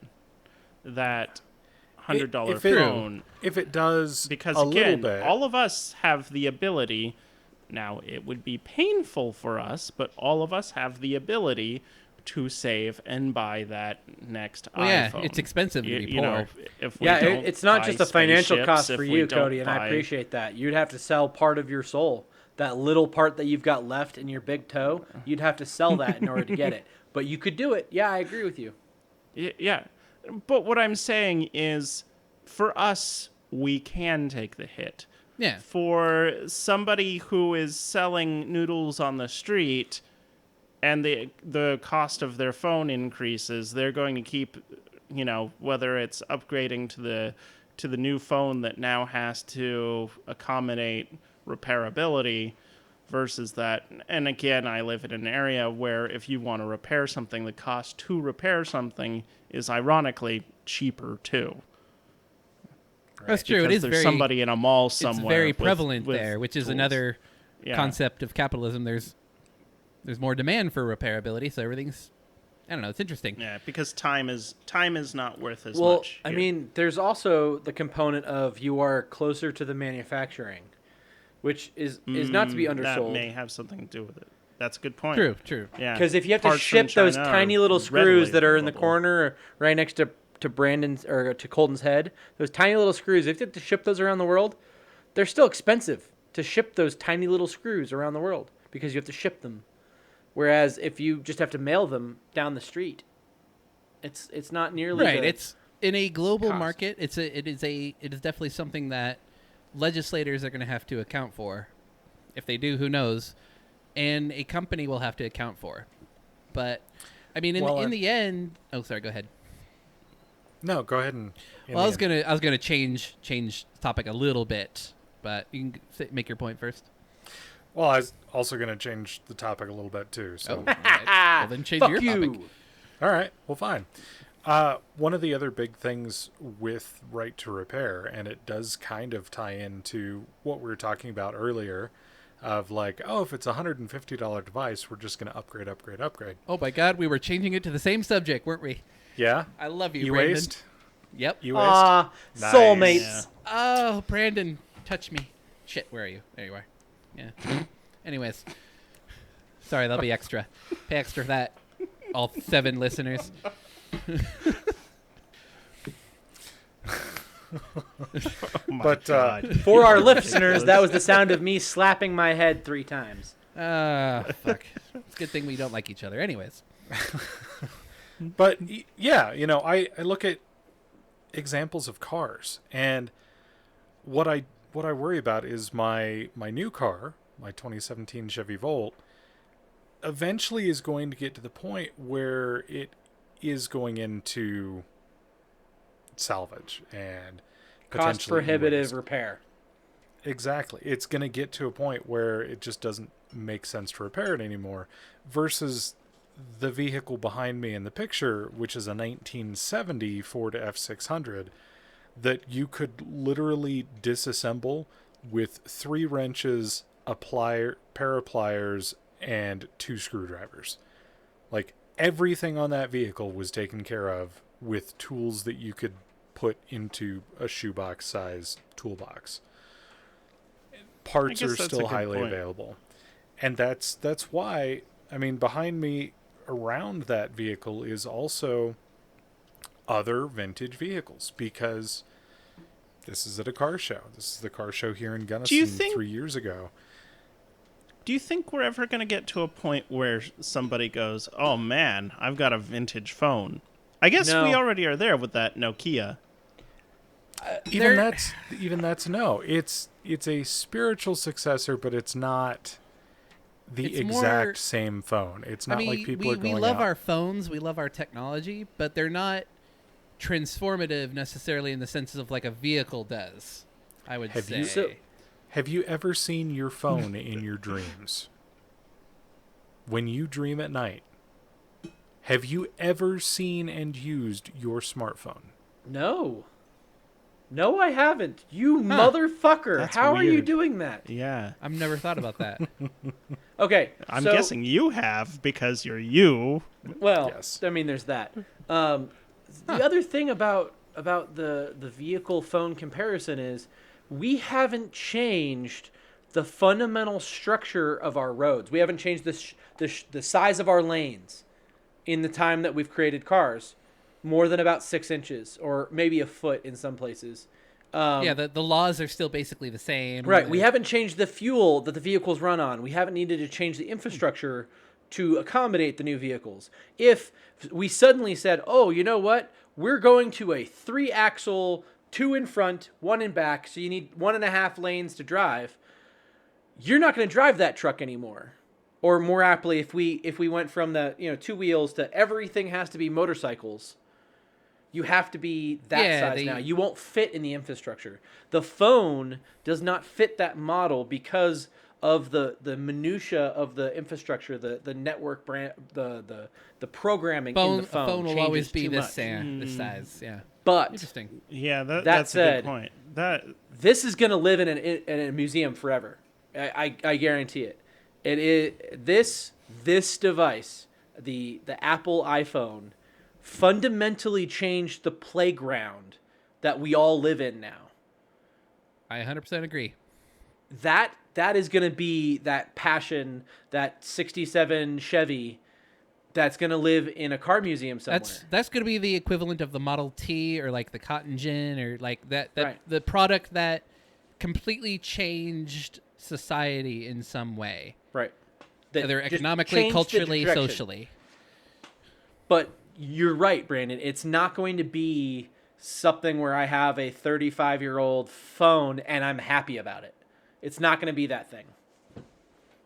$100 phone? If it does, because a again, little bit. all of us have the ability. Now, it would be painful for us, but all of us have the ability to save and buy that next iPhone. Yeah, it's expensive to be poor. If we don't it's not buy just a financial spaceships, cost if for we you, don't Cody, and I appreciate that. You'd have to sell part of your soul. That little part that you've got left in your big toe, you'd have to sell that in order to get it. But you could do it. Yeah, I agree with you. Yeah. But what I'm saying is, for us, we can take the hit. Yeah. For somebody who is selling noodles on the street and the cost of their phone increases, they're going to keep, whether it's upgrading to the new phone that now has to accommodate repairability versus that. And again, I live in an area where if you want to repair something, the cost to repair something is ironically cheaper too. That's true. Because it is there's very somebody in a mall somewhere. It's very with prevalent there, which is tools. another concept of capitalism. There's more demand for repairability, so everything's, I don't know, it's interesting. Yeah, because time is not worth as Well, much. I here. mean, there's also the component of you are closer to the manufacturing, which is not to be undersold. That may have something to do with it. That's a good point. True. Yeah, Because if you have to parts ship from those China tiny are little screws readily that are in the available. corner right next to Brandon's or to Colton's head, those tiny little screws, if you have to ship those around the world, they're still expensive to ship those tiny little screws around the world because you have to ship them. Whereas if you just have to mail them down the street, it's not nearly Right. the It's in a global cost. market. It is definitely something that legislators are going to have to account for. If they do, who knows? And a company will have to account for. But I mean, in the end, oh, sorry, go ahead. No, go ahead and. Well, I was gonna change topic a little bit, but you can make your point first. Well, I was also going to change the topic a little bit too. So, Oh, all right. Well, then change Fuck your you. topic. all right, well, fine. One of the other big things with right to repair, and it does kind of tie into what we were talking about earlier, of like, oh, if it's a $150 device, we're just going to upgrade. Oh my God, we were changing it to the same subject, weren't we? Yeah. I love you, You Brandon. waste. Yep. You waste. Ah, Nice. soulmates. Yeah. Oh, Brandon, touch me. Shit, where are you? There you are. Yeah. Anyways. Sorry, that'll be extra. Pay extra for that. All 7 listeners. But For our listeners, that was the sound of me slapping my head 3 times. Fuck. It's a good thing we don't like each other. Anyways. yeah, I look at examples of cars, and what I worry about is my new car, my 2017 Chevy Volt, eventually is going to get to the point where it is going into salvage and Cost potentially prohibitive waste. repair. Exactly. It's going to get to a point where it just doesn't make sense to repair it anymore, versus the vehicle behind me in the picture, which is a 1970 Ford F600 that you could literally disassemble with 3 wrenches, a pair of pliers, and 2 screwdrivers. Like, everything on that vehicle was taken care of with tools that you could put into a shoebox size toolbox. Parts guess are that's a still good highly point. available. And that's why, I mean, behind me around that vehicle is also other vintage vehicles, because this is at a car show. This is the car show here in Gunnison 3 years ago. Do you think we're ever going to get to a point where somebody goes, "Oh man, I've got a vintage phone"? I guess No. we already are there with that Nokia. Even that's no. It's a spiritual successor, but it's not the It's exact more- same phone. It's not like people we are going love out. our phones, we love our technology, but they're not transformative necessarily in the sense of like a vehicle does, I would Have say. you- Have you ever seen your phone in your dreams? When you dream at night, have you ever seen and used your smartphone? No. No, I haven't. You motherfucker. That's How are you weird. doing that? Yeah. I've never thought about that. Okay. I'm so- guessing you have, because you're you. Well, Yes. I mean, there's that. The other thing about the vehicle phone comparison is we haven't changed the fundamental structure of our roads. We haven't changed the size of our lanes in the time that we've created cars more than about 6 inches or maybe a foot in some places. Yeah, the laws are still basically the same. Right. We haven't changed the fuel that the vehicles run on. We haven't needed to change the infrastructure to accommodate the new vehicles. If we suddenly said, oh, you know what? We're going to a 3-axle, 2 in front, 1 in back, so you need 1.5 lanes to drive. You're not going to drive that truck anymore. Or more aptly, if we went from the 2 wheels to everything has to be motorcycles, you have to be that size now. You won't fit in the infrastructure. The phone does not fit that model because of the minutia of the infrastructure, the network brand, the programming in the phone. A phone will changes always be too this much. size. Yeah. But Interesting. Yeah, That that's said, a good point. That this is going to live in a museum forever. I guarantee it. It is this device, the Apple iPhone, fundamentally changed the playground that we all live in now. I 100% agree. That is going to be that passion, that 67 Chevy that's going to live in a car museum somewhere. That's going to be the equivalent of the Model T or like the Cotton Gin or like that Right. the product that completely changed society in some way, Right. That whether just economically, changed the culturally, direction. socially. But you're right, Brandon. It's not going to be something where I have a 35-year-old phone and I'm happy about it. It's not going to be that thing.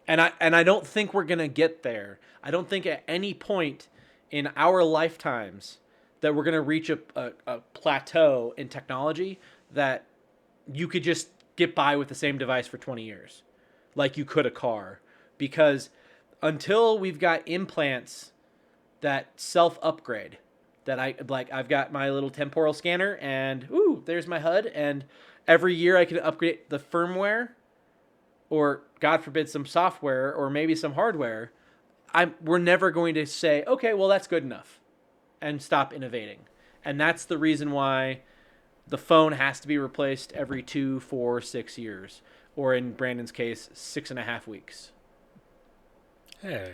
And I don't think we're going to get there. I don't think at any point in our lifetimes that we're going to reach a plateau in technology that you could just get by with the same device for 20 years. like you could a car, because until we've got implants that self-upgrade, that I've got my little temporal scanner and ooh, there's my HUD, and every year I can upgrade the firmware or God forbid some software or maybe some hardware. We're never going to say, okay, well, that's good enough and stop innovating. And that's the reason why the phone has to be replaced every 2, 4, 6 years, or in Brandon's case, 6.5 weeks. Hey.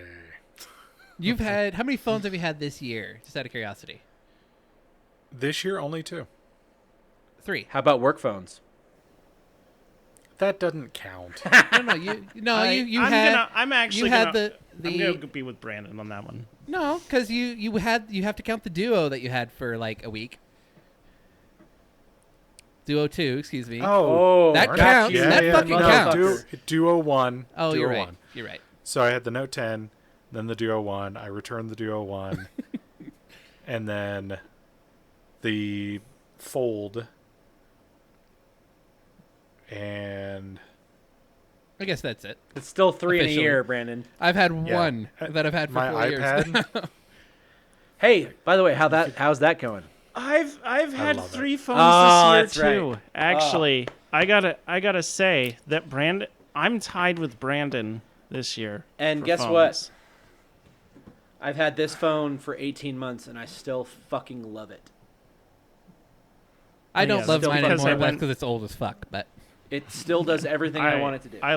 You've had, how many phones have you had this year? Just out of curiosity. This year, only 2. 3. How about work phones? That doesn't count. I'm actually gonna be with Brandon on that one. No, because you have to count the Duo that you had for like a week. Duo 2, excuse me. That counts. That fucking counts. Duo 1. Oh, Duo you're right. 1. You're right. So I had the Note 10, then the Duo 1. I returned the Duo 1, and then the Fold. And I guess that's it. It's still 3 in a Officially. year, Brandon. I've had one that I've had for my 4 iPad. years. Hey, by the way, how's that going? I've had love 3 it. phones That's this year too. right. Actually, I gotta say that I'm tied with Brandon this year. And for guess phones. what? I've had this phone for 18 months, and I still fucking love it. I don't Yeah, love still mine because anymore. I That's went- because it's old as fuck. But It still does everything I want it to do. I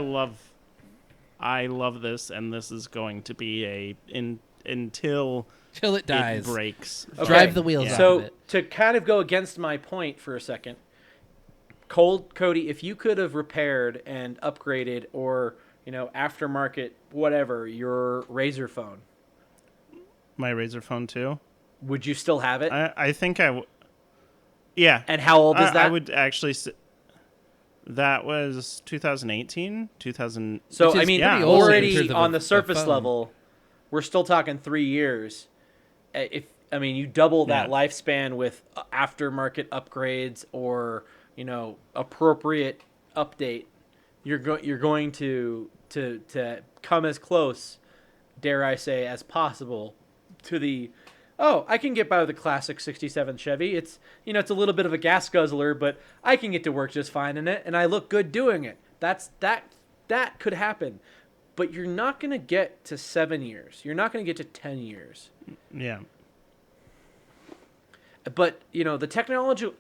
love this, and this is going to be until till it it dies, breaks. Okay. drive the wheels Yeah. off So of it. to kind of go against my point for a second, Cody, if you could have repaired and upgraded or aftermarket whatever your Razr phone, My Razr phone too. would you still have it? I think I. Yeah. And how old is that? I would actually. That was 2018, 2000. So Which is I mean, pretty old in already terms of on a the surface phone. level, we're still talking 3 years. You double that Yeah. lifespan with aftermarket upgrades or appropriate update, you're going to come as close, dare I say, as possible to the. Oh, I can get by with a classic 67 Chevy. It's it's a little bit of a gas guzzler, but I can get to work just fine in it, and I look good doing it. That could happen. But you're not going to get to 7 years. You're not going to get to 10 years. Yeah. But, the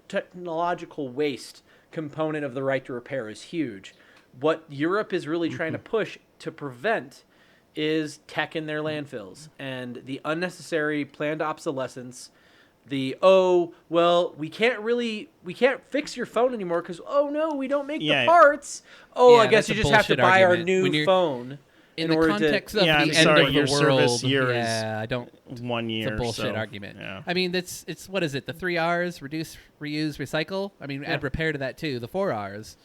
technological waste component of the right to repair is huge. What Europe is really trying to push to prevent is tech in their landfills and the unnecessary planned obsolescence. We can't fix your phone anymore because, oh no, we don't make the parts. Oh, Yeah, I guess that's you a just have to bullshit buy our argument. When new you're- phone. In the order context to, of Yeah, the I'm end sorry, of your the world, service year is yeah, I don't. 1 year. It's a bullshit so, argument. Yeah. I mean, it's what is it? The 3 R's: reduce, reuse, recycle. I mean, add repair to that too. The 4 R's.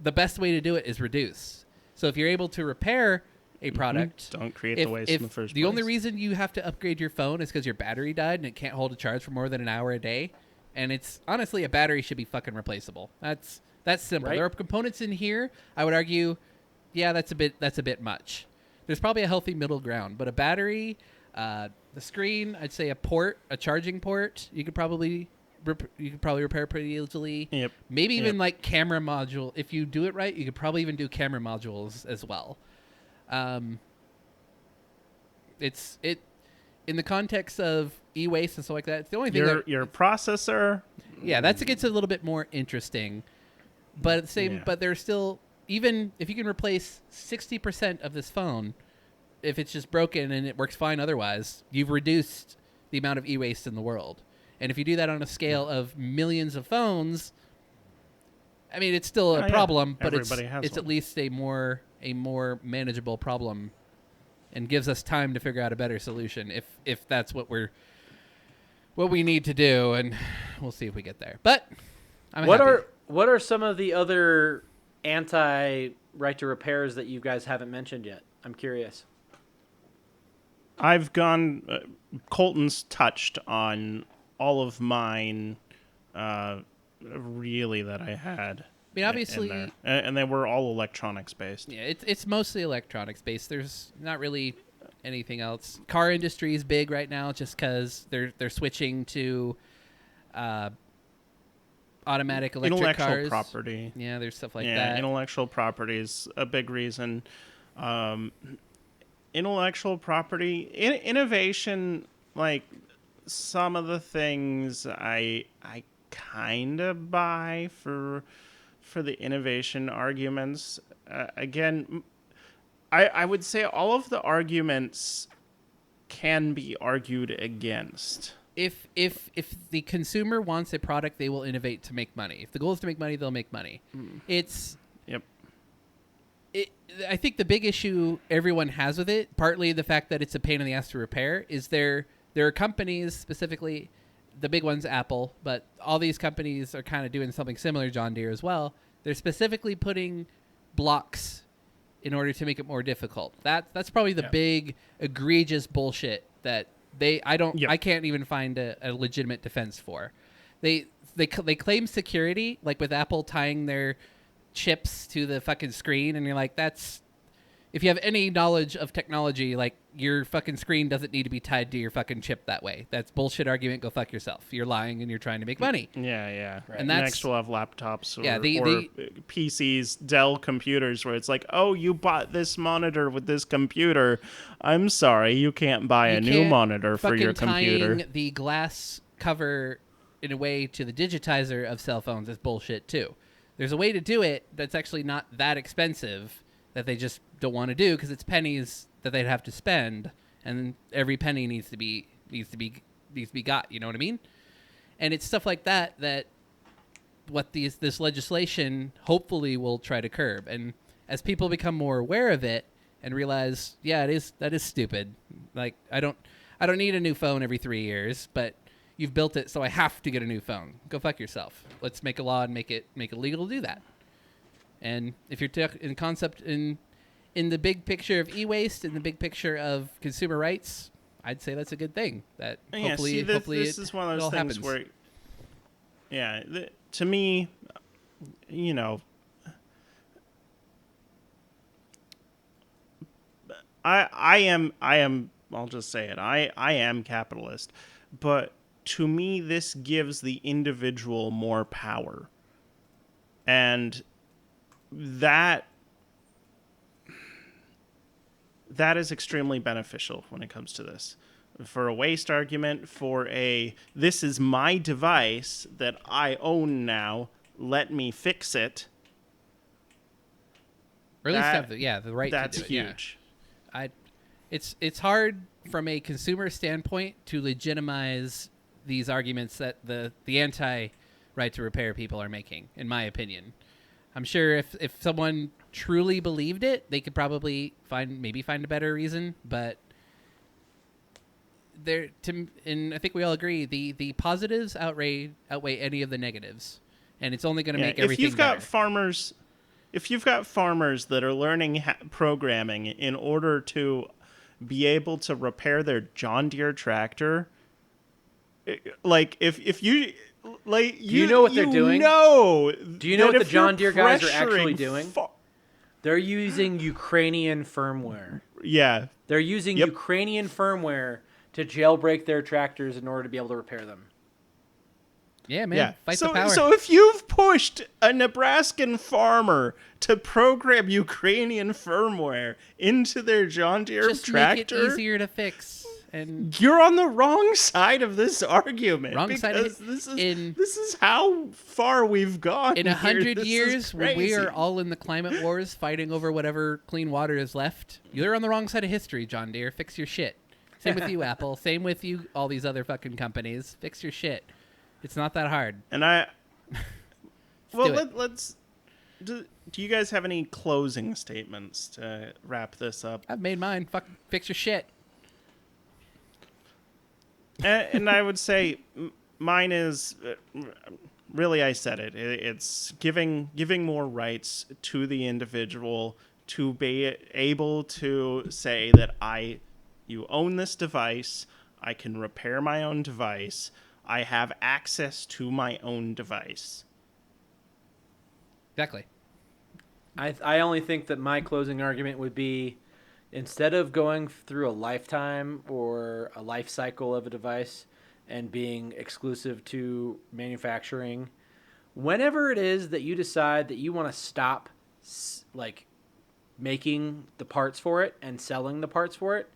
The best way to do it is reduce. So if you're able to repair a product, Don't create the waste in the first the place. only reason you have to upgrade your phone is because your battery died and it can't hold a charge for more than an hour a day, and it's honestly a battery should be fucking replaceable. That's simple. Right. There are components in here. I would argue, yeah, that's a bit much. There's probably a healthy middle ground, but a battery, the screen, I'd say a charging port, you could probably repair pretty easily. Yep. Maybe even Yep. like camera module. If you do it right, you could probably even do camera modules as well. It's in the context of e-waste and stuff like that. It's the only thing Your processor. that gets a little bit more interesting. But at the same, Yeah. but there's still, even if you can replace 60% of this phone, if it's just broken and it works fine otherwise, you've reduced the amount of e-waste in the world. And if you do that on a scale of millions of phones, I mean, it's still a Oh, yeah. problem, but Everybody has it's at one. least a more manageable problem, and gives us time to figure out a better solution if that's what we need to do, and we'll see if we get there. But What are some of the other anti right to repairs that you guys haven't mentioned yet? I'm curious. I've gone. Colton's touched on all of mine. Really, that I had. mean, obviously, in there. And they were all electronics based. yeah, it's mostly electronics based. There's not really anything else. Car industry is big right now, just because they're switching to automatic electric Intellectual cars. property. Yeah, there's stuff like Yeah, that. intellectual property is a big reason. Intellectual property, innovation, like some of the things I kind of buy for the innovation arguments. Again, I would say all of the arguments can be argued against. If the consumer wants a product, they will innovate to make money. If the goal is to make money, they'll make money. Yep. I think the big issue everyone has with it, partly the fact that it's a pain in the ass to repair, is there are companies, specifically the big ones, Apple, but all these companies are kind of doing something similar, John Deere as well. They're specifically putting blocks in order to make it more difficult. That's probably the big egregious bullshit that I can't even find a legitimate defense for. They claim security, like with Apple tying their chips to the fucking screen, and you're like, that's, if you have any knowledge of technology, like, your fucking screen doesn't need to be tied to your fucking chip that way. That's bullshit argument. Go fuck yourself. You're lying and you're trying to make money. Yeah. Right. And next we'll have laptops or, the PCs, Dell computers, where it's like, oh, you bought this monitor with this computer. I'm sorry, you can't buy a new monitor for your computer. Tying the glass cover in a way to the digitizer of cell phones is bullshit too. There's a way to do it that's actually not that expensive that they just don't want to do because it's pennies that they'd have to spend, and every penny needs to be got. You know what I mean? And it's stuff like that what this legislation hopefully will try to curb. And as people become more aware of it and realize, yeah, that is stupid. Like, I don't need a new phone every 3 years, but you've built it, so I have to get a new phone. Go fuck yourself. Let's make a law and make it legal to do that. And if you're in concept in the big picture of e-waste, in the big picture of consumer rights, I'd say that's a good thing. That hopefully this is one of those things happens. where, to me, I am. I'll just say it. I am capitalist, but to me, this gives the individual more power, and that is extremely beneficial when it comes to this. For a waste argument, for this is my device that I own now, let me fix it. Or at least have the right to do it. That's huge. Yeah. It's hard from a consumer standpoint to legitimize these arguments that the anti-right to repair people are making, in my opinion. I'm sure if someone truly believed it, they could probably find a better reason, but and I think we all agree the positives outweigh any of the negatives, and it's only going to make everything better. If you've got farmers that are learning programming in order to be able to repair their John Deere tractor, like if you like, do you know what they're doing? Do you know what the John Deere guys are actually doing? They're using Ukrainian firmware. Yeah. They're using Ukrainian firmware to jailbreak their tractors in order to be able to repair them. Yeah, man. Fight the power. So if you've pushed a Nebraskan farmer to program Ukrainian firmware into their John Deere tractor, make it easier to fix. And you're on the wrong side of this argument. This is how far we've gone. In 100 years, when we are all in the climate wars fighting over whatever clean water is left, you're on the wrong side of history, John Deere. Fix your shit. Same with you, Apple. Same with you, all these other fucking companies. Fix your shit. It's not that hard. And let's. Do you guys have any closing statements to wrap this up? I've made mine. Fix your shit. And I would say mine is really, I said it. It's giving more rights to the individual to be able to say that you own this device. I can repair my own device. I have access to my own device. Exactly. I only think that my closing argument would be, instead of going through a lifetime or a life cycle of a device and being exclusive to manufacturing, whenever it is that you decide that you want to stop like making the parts for it and selling the parts for it,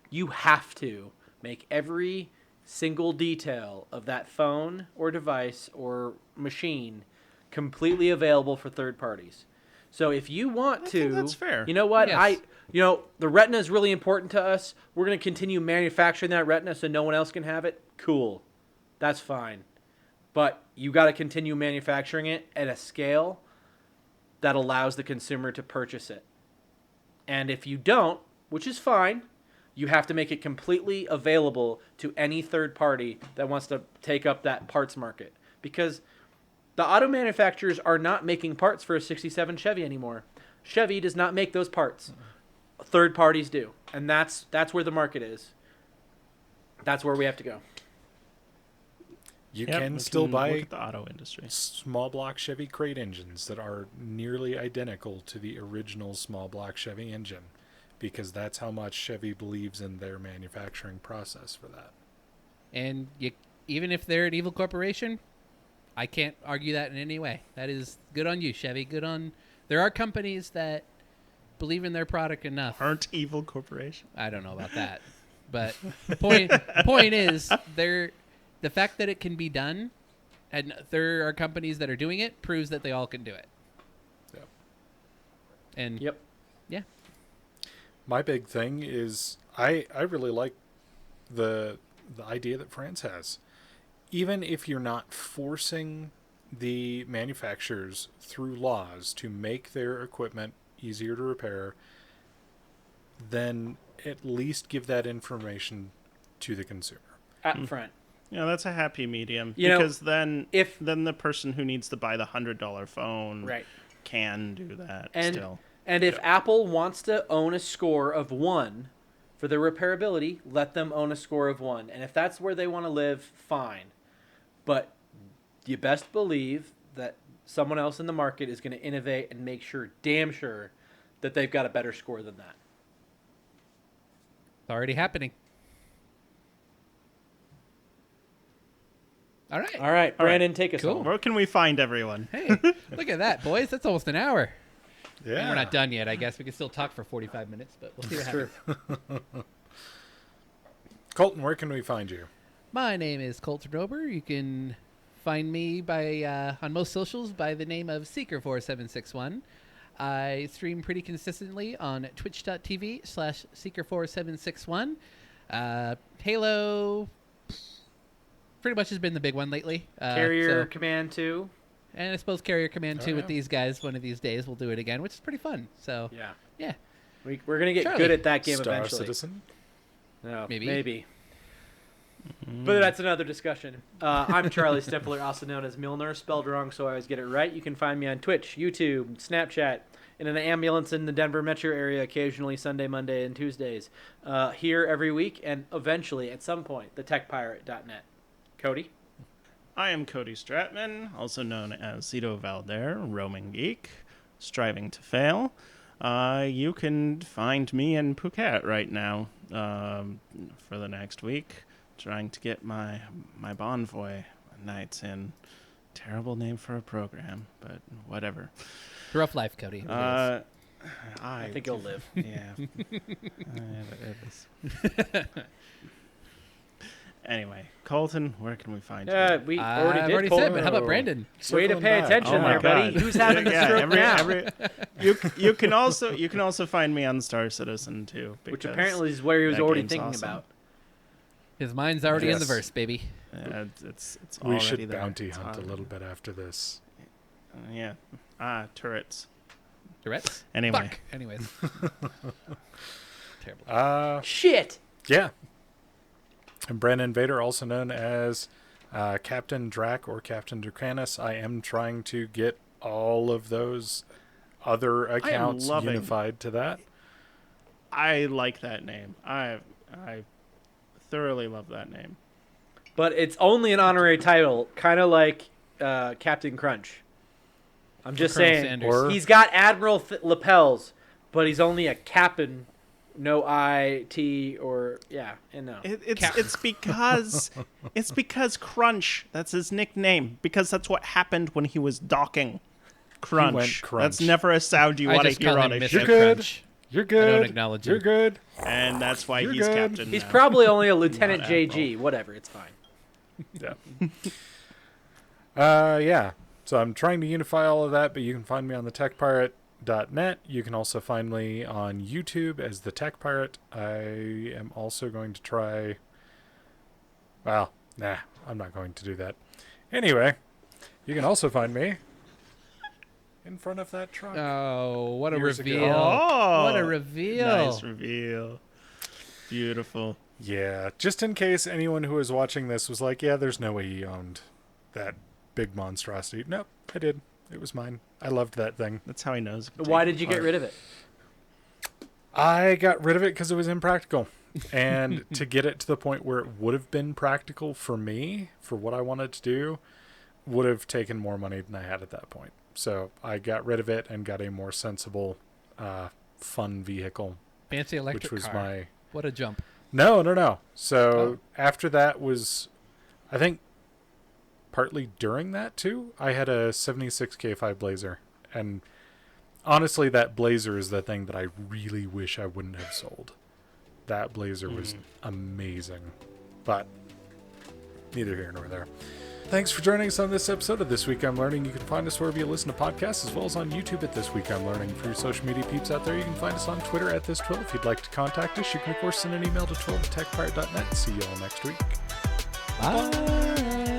you have to make every single detail of that phone or device or machine completely available for third parties. So if you want I to, think that's fair. you know what? Yes. The retina is really important to us. We're going to continue manufacturing that retina so no one else can have it. Cool. That's fine. But you got to continue manufacturing it at a scale that allows the consumer to purchase it. And if you don't, which is fine, you have to make it completely available to any third party that wants to take up that parts market. Because the auto manufacturers are not making parts for a 67 Chevy anymore. Chevy does not make those parts. Third parties do. And that's where the market is. That's where we have to go. You Yep, can we still look buy at the auto industry. small block Chevy crate engines that are nearly identical to the original small block Chevy engine, because that's how much Chevy believes in their manufacturing process for that. And even if they're an evil corporation, I can't argue that in any way. That is good on you, Chevy. Good on. There are companies that believe in their product enough. Aren't evil corporation? I don't know about that, but the point is, the fact that it can be done, and there are companies that are doing it, proves that they all can do it. Yep. And Yep. yeah, My big thing is I really like the idea that France has. Even if you're not forcing the manufacturers through laws to make their equipment easier to repair, then at least give that information to the consumer. Up front. Yeah, that's a happy medium. You know, because then if- then the person who needs to buy the $100 phone Right. can do that And still. and if Apple wants to own a score of 1 for their repairability, let them own a score of 1. And if that's where they want to live, fine. But you best believe that someone else in the market is going to innovate and make sure, damn sure, that they've got a better score than that. it's already happening. All right. All right, Brandon, take us Cool. home. Where can we find everyone? Hey, look at that, boys. That's almost an hour. Yeah. And we're not done yet. I guess we can still talk for 45 minutes, but we'll see what True. happens. Colton, where can we find you? My name is Colton Roper. You can find me by on most socials by the name of Seeker4761. I stream pretty consistently on twitch.tv/Seeker4761. Halo pretty much has been the big one lately. Carrier So- Command 2. and I suppose Carrier Command 2 with yeah. these guys one of these days. We'll do it again, which is pretty fun. So, Yeah. yeah. We're going to get Charlie. good at that game Star eventually. Citizen? No, Maybe. maybe. But that's another discussion. I'm Charlie Stifler, also known as Milner, spelled wrong so I always get it right. You can find me on Twitch, YouTube, Snapchat, in an ambulance in the Denver metro area, occasionally Sunday, Monday, and Tuesdays. Here every week, and eventually, at some point, thetechpirate.net. Cody? I am Cody Stratman, also known as Cito Valder, roaming geek, striving to fail. You can find me in Phuket right now for the next week, trying to get my Bonvoy nights in. Terrible name for a program, but whatever. It's a rough life, Cody. It is. I think you'll live. Yeah. It is. Anyway, Colton, where can we find you? We I've already did. already Colton. said, but how about Brandon? Way to Circling pay back. attention Oh my there, buddy. God. Who's having the stroke now? You can also find me on Star Citizen too, Which because apparently is where he was that already game's thinking awesome. about. His mind's already in the Yes. verse, baby. It's We already should there. bounty It's hunt a on- little bit after this. Yeah. Turrets. Tourette's? Anyway. Fuck. Anyways. Terrible. Shit! Yeah. And Brandon Vader, also known as Captain Drac or Captain Dracanis. I am trying to get all of those other accounts loving- unified to that. I like that name. I thoroughly love that name. But it's only an honorary title, kind of like Captain Crunch. I'm just Colonel saying, Sanders. he's got Admiral lapels, but he's only a captain, no I, T, or and no. It's because Crunch. That's his nickname. Because that's what happened when he was docking. Crunch. went Crunch. That's never a sound you I want to just hear call on him a Mr. ship. good. Crunch. You're good. I don't acknowledge You're him. good. And that's why You're he's good. captain. He's now. probably only a Lieutenant Not JG. Whatever, it's fine. Yeah. Yeah. So I'm trying to unify all of that, but you can find me on the techpirate.net. You can also find me on YouTube as the Tech Pirate. I am also going to try. Well, nah, I'm not going to do that. Anyway, you can also find me in front of that truck. Oh, what a Years ago. reveal. Oh, What a reveal. Nice reveal. Beautiful. Yeah, just in case anyone who was watching this was like, yeah, there's no way he owned that big monstrosity. Nope, I did. It was mine. I loved that thing. That's how he knows. Why did you get rid of it? I got rid of it because it was impractical. And to get it to the point where it would have been practical for me, for what I wanted to do, would have taken more money than I had at that point. So I got rid of it and got a more sensible, fun vehicle, Fancy electric which was car. my... What a jump. No. So after that was, I think, partly during that too, I had a 76 K5 Blazer. And honestly, that Blazer is the thing that I really wish I wouldn't have sold. That Blazer was amazing. But neither here nor there. Thanks for joining us on this episode of This Week I'm Learning. You can find us wherever you listen to podcasts, as well as on YouTube at This Week I'm Learning. For your social media peeps out there, you can find us on Twitter at THIS12. If you'd like to contact us, you can, of course, send an email to 12@techpirate.net. See you all next week. Bye.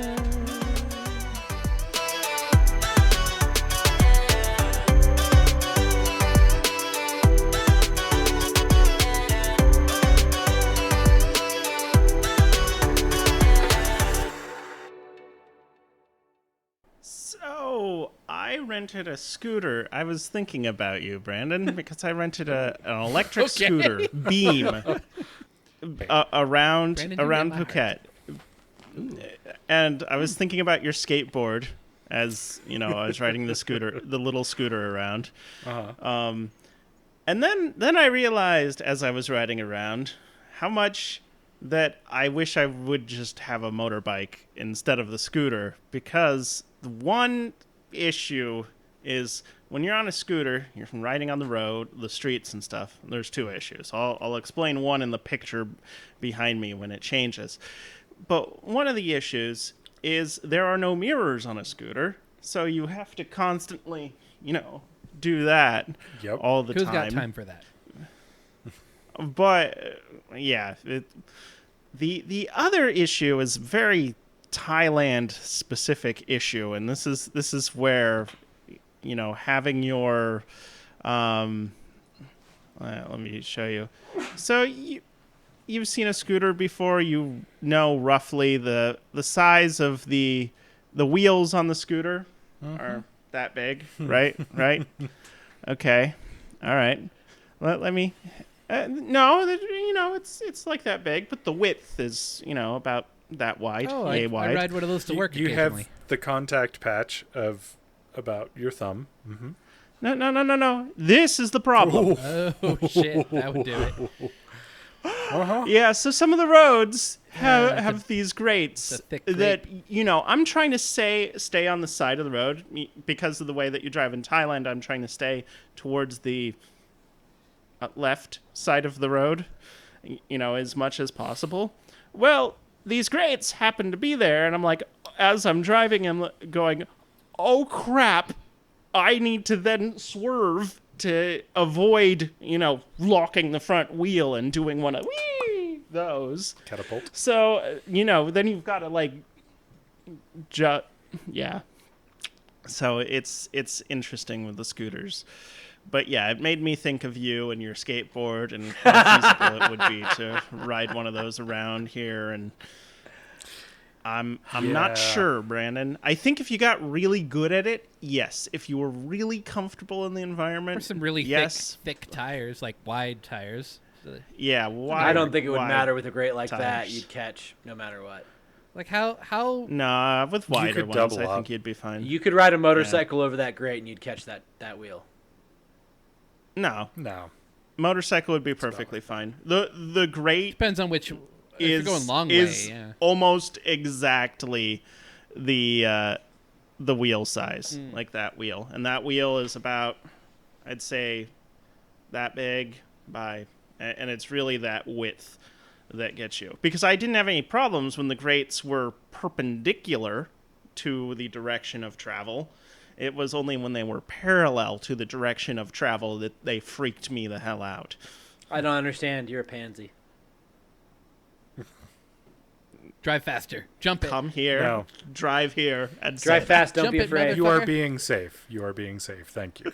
So I rented a scooter. I was thinking about you, Brandon, because I rented an electric scooter Beam around Brandon, you around made my Phuket, and I was thinking about your skateboard as I was riding the little scooter around. And then I realized as I was riding around how much that I wish I would just have a motorbike instead of the scooter, because the one issue is when you're on a scooter, you're riding on the road, the streets and stuff. There's two issues. I'll explain one in the picture behind me when it changes. But one of the issues is there are no mirrors on a scooter, so you have to constantly, do that all the Who's time. got time for that? But yeah, the other issue is very Thailand specific issue, and this is where having your let me show you. So you've seen a scooter before, you know roughly the size of the wheels on the scooter are that big, right? Okay, all right. Let me. No, it's like that big, but the width is about that wide. Oh, I wide. ride one of those to work You occasionally. have the contact patch of about your thumb. Mm-hmm. No. This is the problem. Oh, shit. That would do it. Yeah, so some of the roads have these grates it's a thick that, grape. I'm trying to stay on the side of the road because of the way that you drive in Thailand. I'm trying to stay towards the left side of the road, as much as possible. Well, these grates happen to be there, and I'm like, as I'm driving, I'm going, oh crap, I need to then swerve to avoid, locking the front wheel and doing one of those. Catapult. So, then you've got to yeah. So it's interesting with the scooters. But yeah, it made me think of you and your skateboard and how feasible it would be to ride one of those around here. And I'm not sure, Brandon. I think if you got really good at it, yes. If you were really comfortable in the environment, Or some really thick tires, like wide tires. yeah. I don't think it would wide matter with a grate like that. tires. You'd catch no matter what. Like how Nah, with wider could ones, double I up. think you'd be fine. You could ride a motorcycle over that grate and you'd catch that wheel. No, No. motorcycle would be perfectly fine. The grate depends on which. If is you're going long is way, yeah. almost exactly the wheel size, like that wheel, and that wheel is about, I'd say, that big and it's really that width that gets you. Because I didn't have any problems when the grates were perpendicular to the direction of travel. It was only when they were parallel to the direction of travel that they freaked me the hell out. I don't understand. You're a pansy. Drive faster. Jump it. Come here, No. drive here, and Drive sit. fast, don't Jump be it, afraid. You are Motherfucker. being safe. You are being safe. Thank you.